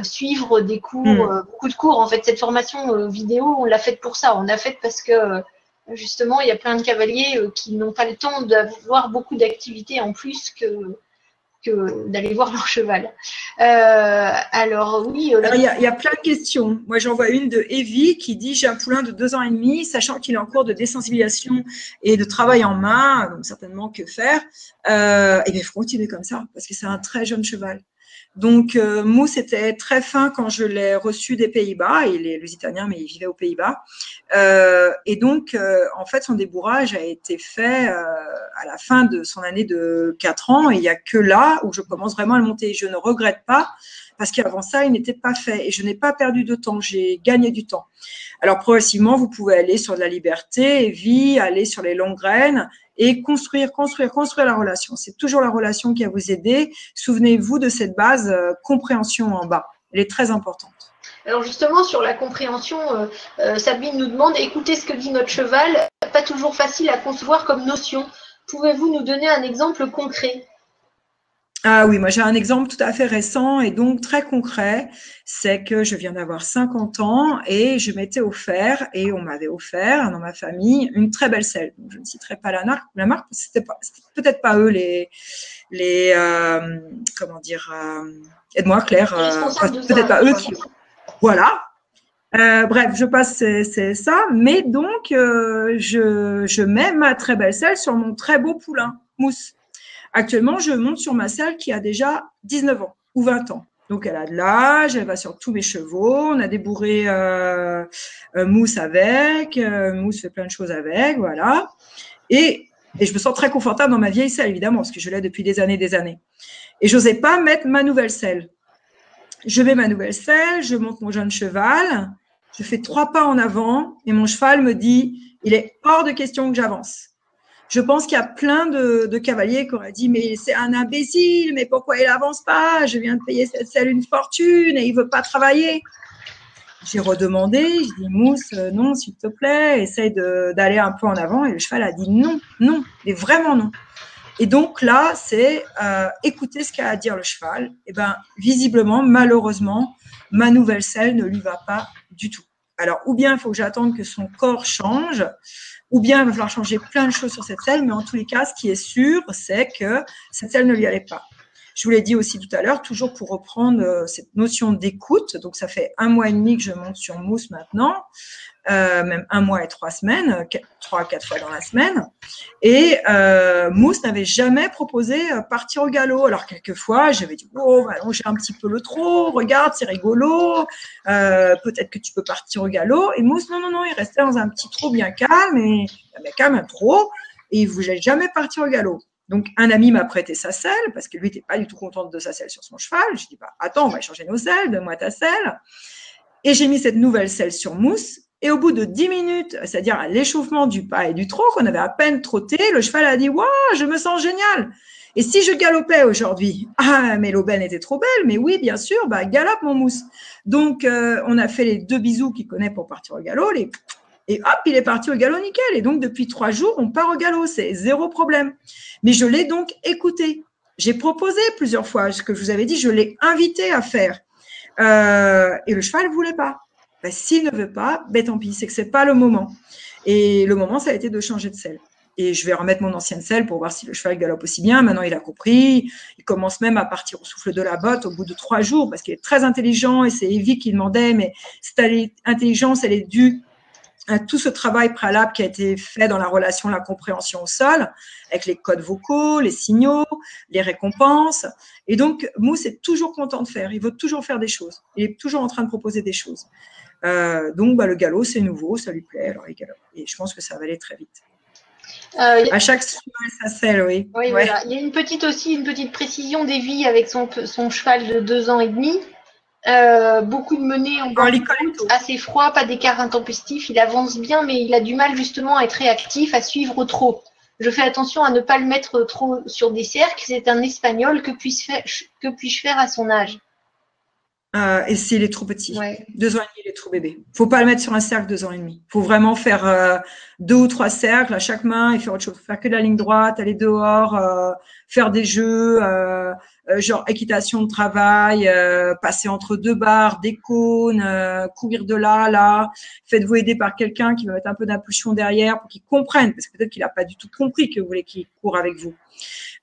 suivre des cours, beaucoup de cours. En fait, cette formation vidéo, on l'a faite pour ça. On l'a faite parce que justement, il y a plein de cavaliers qui n'ont pas le temps d'avoir beaucoup d'activités en plus que d'aller voir leur cheval. Alors oui. Alors, il y a plein de questions. Moi, j'en vois une de Evie qui dit: j'ai un poulain de 2 ans et demi, sachant qu'il est en cours de désensibilisation et de travail en main, donc certainement que faire. Et bien, il faut continuer comme ça parce que c'est un très jeune cheval. Donc, Mousse était très fin quand je l'ai reçu des Pays-Bas. Il est lusitanien, mais il vivait aux Pays-Bas. Et donc, en fait, son débourrage a été fait à la fin de son année de 4 ans. Et il n'y a que là où je commence vraiment à le monter. Je ne regrette pas parce qu'avant ça, il n'était pas fait. Et je n'ai pas perdu de temps. J'ai gagné du temps. Alors, progressivement, vous pouvez aller sur de la liberté, vie, aller sur les longues graines et construire la relation. C'est toujours la relation qui va vous aider. Souvenez-vous de cette base compréhension en bas. Elle est très importante. Alors justement, sur la compréhension, Sabine nous demande: écoutez ce que dit notre cheval, pas toujours facile à concevoir comme notion. Pouvez-vous nous donner un exemple concret? Ah oui, moi j'ai un exemple tout à fait récent et donc très concret. C'est que je viens d'avoir 50 ans et je m'étais offert, et on m'avait offert dans ma famille une très belle selle. Donc, je ne citerai pas la marque parce que c'était peut-être pas eux comment dire, aide-moi Claire, peut-être pas eux qui. Voilà. Bref, je passe, c'est ça. Mais donc, je mets ma très belle selle sur mon très beau poulain, Mousse. Actuellement, je monte sur ma selle qui a déjà 19 ans ou 20 ans. Donc, elle a de l'âge, elle va sur tous mes chevaux. On a débourré Mousse avec. Mousse fait plein de choses avec, voilà. Et je me sens très confortable dans ma vieille selle, évidemment, parce que je l'ai depuis des années. Et je n'osais pas mettre ma nouvelle selle. Je mets ma nouvelle selle, je monte mon jeune cheval, je fais 3 pas en avant et mon cheval me dit: il est hors de question que j'avance. Je pense qu'il y a plein de cavaliers qui auraient dit: mais c'est un imbécile, mais pourquoi il avance pas? Je viens de payer cette selle une fortune et il veut pas travailler. J'ai redemandé, je dis: Mousse, non, s'il te plaît, essaye d'aller un peu en avant. Et le cheval a dit non, mais vraiment non. Et donc là, c'est écouter ce qu'a à dire le cheval. Et ben, visiblement, malheureusement, ma nouvelle selle ne lui va pas du tout. Alors, ou bien il faut que j'attende que son corps change, ou bien il va falloir changer plein de choses sur cette selle, mais en tous les cas, ce qui est sûr, c'est que cette selle ne lui allait pas. Je vous l'ai dit aussi tout à l'heure, toujours pour reprendre cette notion d'écoute. Donc, ça fait 1 mois et demi que je monte sur Mousse maintenant, même 1 mois et 3 semaines, 3 à 4 fois dans la semaine. Et Mousse n'avait jamais proposé partir au galop. Alors, quelquefois, j'avais dit: oh, va allonger un petit peu le trot, regarde, c'est rigolo, peut-être que tu peux partir au galop. Et Mousse, non, il restait dans un petit trot bien calme, et il avait quand même un trot, et il ne voulait jamais partir au galop. Donc, un ami m'a prêté sa selle, parce que lui n'était pas du tout content de sa selle sur son cheval. Je dis: bah, attends, on va changer nos selles, donne-moi ta selle. Et j'ai mis cette nouvelle selle sur Mousse. Et au bout de 10 minutes, c'est-à-dire à l'échauffement du pas et du trot, qu'on avait à peine trotté, le cheval a dit: waouh, je me sens génial. Et si je galopais aujourd'hui? Ah, mais l'aubaine était trop belle. Mais oui, bien sûr, bah, galope mon Mousse. Donc, on a fait les 2 bisous qu'il connaît pour partir au galop. Et hop, il est parti au galop nickel. Et donc, depuis 3 jours, on part au galop. C'est 0 problème. Mais je l'ai donc écouté. J'ai proposé plusieurs fois ce que je vous avais dit. Je l'ai invité à faire. Et le cheval ne voulait pas. Ben, s'il ne veut pas, ben, tant pis, c'est que ce n'est pas le moment. Et le moment, ça a été de changer de selle. Et je vais remettre mon ancienne selle pour voir si le cheval galope aussi bien. Maintenant, il a compris. Il commence même à partir au souffle de la botte au bout de 3 jours parce qu'il est très intelligent. Et c'est Evie qui demandait, mais cette intelligence, elle est due à tout ce travail préalable qui a été fait dans la relation, la compréhension au sol, avec les codes vocaux, les signaux, les récompenses. Et donc, Mousse est toujours content de faire. Il veut toujours faire des choses. Il est toujours en train de proposer des choses. Donc, bah, le galop, c'est nouveau, ça lui plaît. Alors, il galope. Et je pense que ça va aller très vite. À chaque cheval, sa selle, oui. Oui, ouais. Voilà. Il y a une petite précision d'Evie avec son cheval de 2 ans et demi. Beaucoup de menées en bord de route, assez froid, pas d'écart intempestif. Il avance bien, mais il a du mal justement à être réactif, à suivre trop. Je fais attention à ne pas le mettre trop sur des cercles. C'est un espagnol. Que puis-je faire à son âge? Et s'il est trop petit. Ouais. 2 ans et demi, il est trop bébé. Faut pas le mettre sur un cercle 2 ans et demi. Faut vraiment faire 2 ou 3 cercles à chaque main et faire autre chose. Faire que de la ligne droite, aller dehors, faire des jeux, genre équitation de travail, passer entre 2 barres, des cônes, courir de là à là. Faites-vous aider par quelqu'un qui va mettre un peu d'impulsion derrière pour qu'il comprenne, parce que peut-être qu'il n'a pas du tout compris que vous voulez qu'il court avec vous.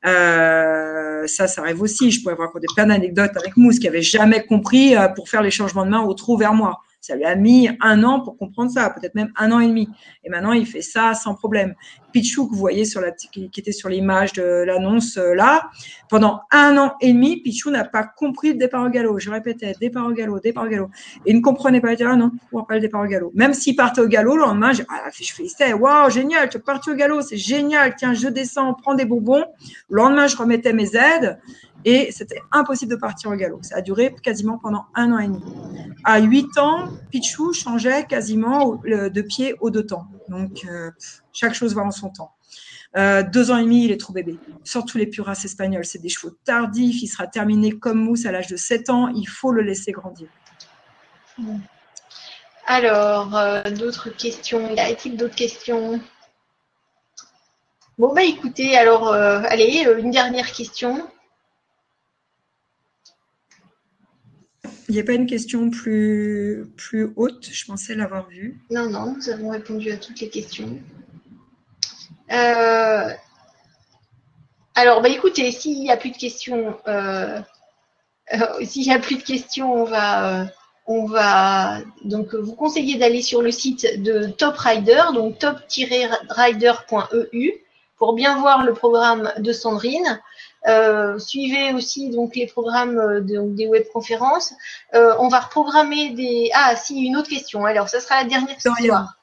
Ça arrive aussi. Je pourrais vous raconter plein d'anecdotes avec Mousse qui avait jamais compris pour faire les changements de main au trot vers moi. Ça lui a mis 1 an pour comprendre ça, peut-être même 1 an et demi. Et maintenant, il fait ça sans problème. Pichou, que vous voyez qui était sur l'image de l'annonce là, pendant 1 an et demi, Pichou n'a pas compris le départ au galop. Je répétais, départ au galop, départ au galop. Et il ne comprenait pas. Il était là, non, on ne pas le départ au galop. Même s'il partait au galop, le lendemain, je félicitais, waouh, génial, tu es parti au galop, c'est génial, tiens, je descends, prends des bonbons. Le lendemain, je remettais mes aides et c'était impossible de partir au galop. Ça a duré quasiment pendant 1 an et demi. À 8 ans, Pichou changeait quasiment de pied au 2 temps. Donc, chaque chose va en son temps. 2 ans et demi, il est trop bébé. Surtout les pures races espagnoles, c'est des chevaux tardifs. Il sera terminé comme Mousse à l'âge de 7 ans. Il faut le laisser grandir. Alors, d'autres questions? Y a-t-il d'autres questions? Bon, bah écoutez, alors, allez, une dernière question. Il n'y a pas une question plus haute, je pensais l'avoir vue. Non, non, nous avons répondu à toutes les questions. Alors, bah écoutez, s'il n'y a plus de questions, on va donc vous conseiller d'aller sur le site de Top Rider, donc top-rider.eu, pour bien voir le programme de Sandrine. Suivez aussi donc les programmes des webconférences. On va reprogrammer des. Ah, si, une autre question. Alors, ça sera la dernière ce soir.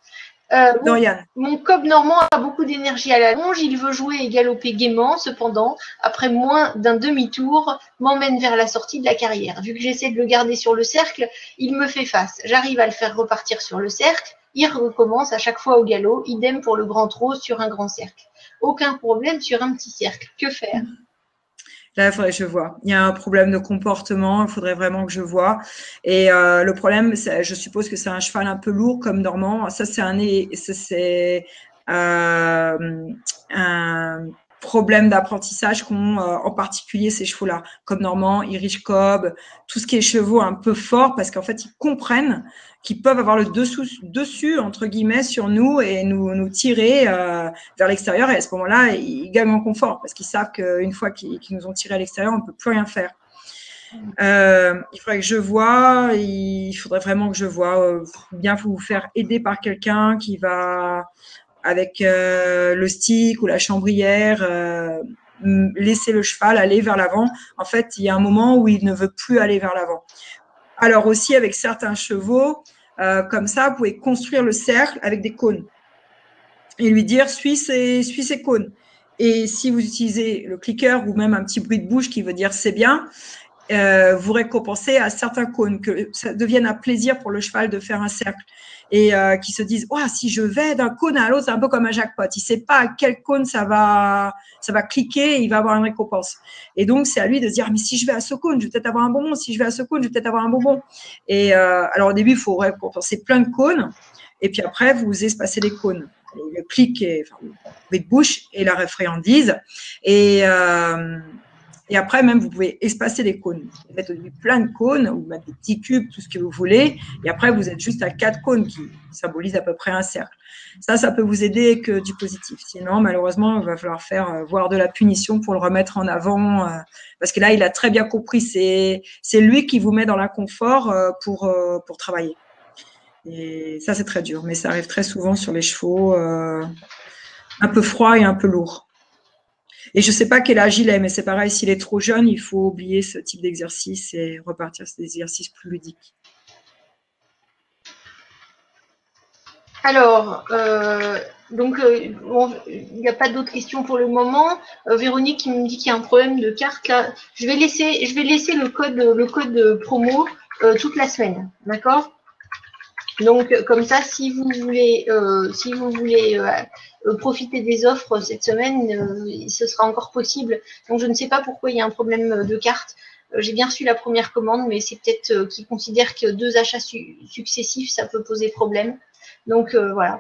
Mon cob normand a beaucoup d'énergie à la longe. Il veut jouer et galoper gaiement. Cependant, après moins d'un demi-tour, m'emmène vers la sortie de la carrière. Vu que j'essaie de le garder sur le cercle, il me fait face. J'arrive à le faire repartir sur le cercle. Il recommence à chaque fois au galop. Idem pour le grand trot sur un grand cercle. Aucun problème sur un petit cercle. Que faire? Là, il faudrait que je vois. Il y a un problème de comportement, il faudrait vraiment que je vois. Et le problème, je suppose que c'est un cheval un peu lourd comme Normand. Ça, c'est un problème d'apprentissage qu'ont en particulier ces chevaux-là, comme Normand, Irish Cob, tout ce qui est chevaux un peu forts, parce qu'en fait, ils comprennent qu'ils peuvent avoir le dessus, entre guillemets, sur nous et nous tirer vers l'extérieur. Et à ce moment-là, ils gagnent en confort parce qu'ils savent qu'une fois qu'ils nous ont tiré à l'extérieur, on ne peut plus rien faire. Il faudrait que je vois, il faudrait vraiment que je vois, bien vous faire aider par quelqu'un qui va, avec le stick ou la chambrière, laisser le cheval aller vers l'avant. En fait, il y a un moment où il ne veut plus aller vers l'avant. Alors aussi, avec certains chevaux, comme ça, vous pouvez construire le cercle avec des cônes et lui dire « suis ces cônes ». Et si vous utilisez le clicker ou même un petit bruit de bouche qui veut dire « c'est bien », vous récompensez à certains cônes, que ça devienne un plaisir pour le cheval de faire un cercle et qui se disent oh, si je vais d'un cône à l'autre, c'est un peu comme un jackpot. Il ne sait pas à quel cône ça va cliquer et il va avoir une récompense. Et donc, c'est à lui de se dire mais si je vais à ce cône, je vais peut-être avoir un bonbon. Si je vais à ce cône, je vais peut-être avoir un bonbon. Et alors, au début, il faut récompenser plein de cônes et puis après, vous espacez les cônes. Le clic, le bruit de bouche et la friandise. Et après, même, vous pouvez espacer les cônes. Vous mettre plein de cônes ou mettre des petits cubes, tout ce que vous voulez. Et après, vous êtes juste à 4 cônes qui symbolisent à peu près un cercle. Ça peut vous aider que du positif. Sinon, malheureusement, il va falloir voir de la punition pour le remettre en avant. Parce que là, il a très bien compris. C'est lui qui vous met dans l'inconfort pour travailler. Et ça, c'est très dur. Mais ça arrive très souvent sur les chevaux un peu froids et un peu lourds. Et je ne sais pas quel âge il est, mais c'est pareil, s'il est trop jeune, il faut oublier ce type d'exercice et repartir sur des exercices plus ludiques. Alors, il n'y a pas d'autres questions pour le moment. Véronique qui me dit qu'il y a un problème de carte là. Je vais laisser le code promo toute la semaine, d'accord? Donc comme ça, si vous voulez profiter des offres cette semaine, ce sera encore possible. Donc je ne sais pas pourquoi il y a un problème de carte. j'ai bien reçu la première commande, mais c'est peut-être qu'ils considèrent que 2 achats successifs, ça peut poser problème. Donc voilà.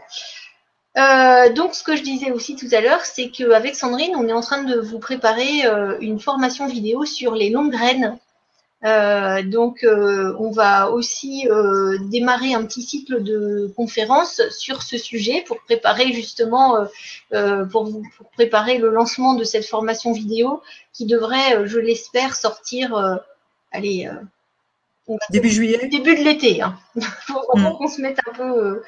Donc ce que je disais aussi tout à l'heure, c'est qu'avec Sandrine, on est en train de vous préparer une formation vidéo sur les longues graines. Donc on va aussi démarrer un petit cycle de conférences sur ce sujet pour préparer justement pour préparer le lancement de cette formation vidéo qui devrait, je l'espère, sortir début juillet. Début de l'été. Hein. Faut vraiment qu'on se mette un peu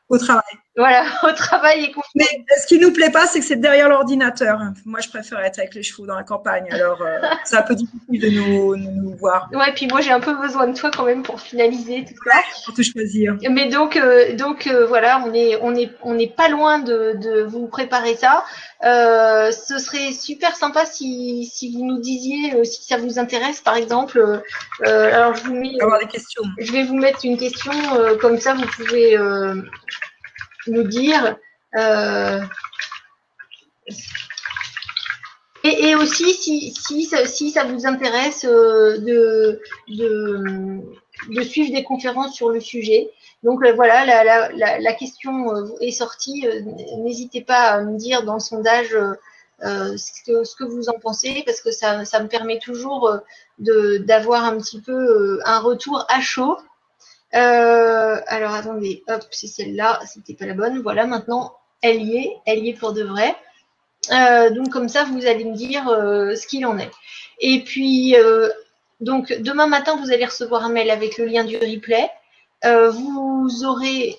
au travail. Voilà, au travail. Mais ce qui nous plaît pas, c'est que c'est derrière l'ordinateur. Moi, je préfère être avec les chevaux dans la campagne. Alors, c'est un peu difficile de nous voir. Ouais, puis moi, j'ai un peu besoin de toi quand même pour finaliser tout ça. Pour te choisir. Mais donc voilà, on n'est pas loin de vous préparer ça. Ce serait super sympa si vous nous disiez si ça vous intéresse, par exemple. Alors, je vous mets. Avoir des questions. Je vais vous mettre une question comme ça, vous pouvez nous dire. Et aussi, si ça vous intéresse de suivre des conférences sur le sujet. Donc voilà, la question est sortie. N'hésitez pas à me dire dans le sondage ce que vous en pensez, parce que ça me permet toujours d'avoir un petit peu un retour à chaud. Alors attendez, hop, c'est celle-là, c'était pas la bonne. Voilà, maintenant elle y est pour de vrai. Donc comme ça, vous allez me dire ce qu'il en est. Et puis donc demain matin, vous allez recevoir un mail avec le lien du replay. Vous aurez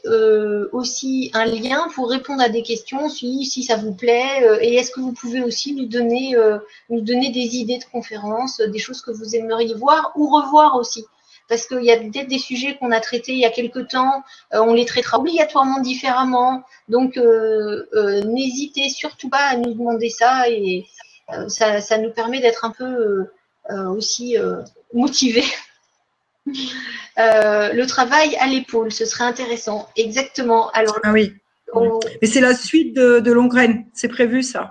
aussi un lien pour répondre à des questions si ça vous plaît. Et est-ce que vous pouvez aussi nous donner des idées de conférences, des choses que vous aimeriez voir ou revoir aussi. Parce qu'il y a peut-être des sujets qu'on a traités il y a quelque temps, on les traitera obligatoirement différemment. Donc, n'hésitez surtout pas à nous demander ça et ça nous permet d'être un peu aussi motivés. Le travail à l'épaule, ce serait intéressant. Exactement. Alors, ah oui. Mais c'est la suite de Longraine. C'est prévu, ça.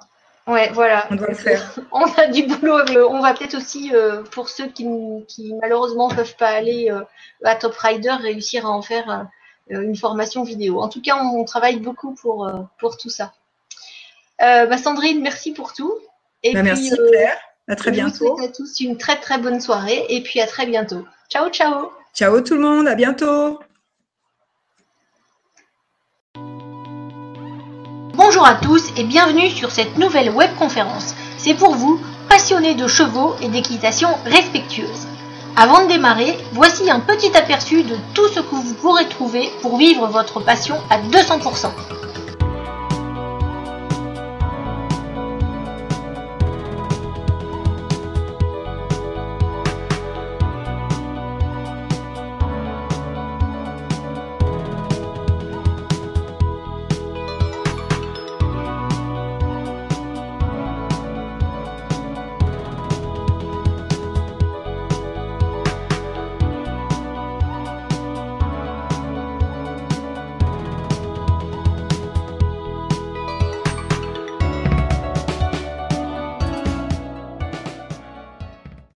Ouais, voilà. On doit le faire. On a du boulot. On va peut-être aussi, pour ceux qui malheureusement ne peuvent pas aller à Top Rider, réussir à en faire une formation vidéo. En tout cas, on travaille beaucoup pour tout ça. Sandrine, merci pour tout. Et puis, merci Claire. À très bientôt. Je vous souhaite à tous une très très bonne soirée et puis à très bientôt. Ciao, ciao. Ciao tout le monde. À bientôt. Bonjour à tous et bienvenue sur cette nouvelle webconférence. C'est pour vous, passionnés de chevaux et d'équitation respectueuse. Avant de démarrer, voici un petit aperçu de tout ce que vous pourrez trouver pour vivre votre passion à 200%.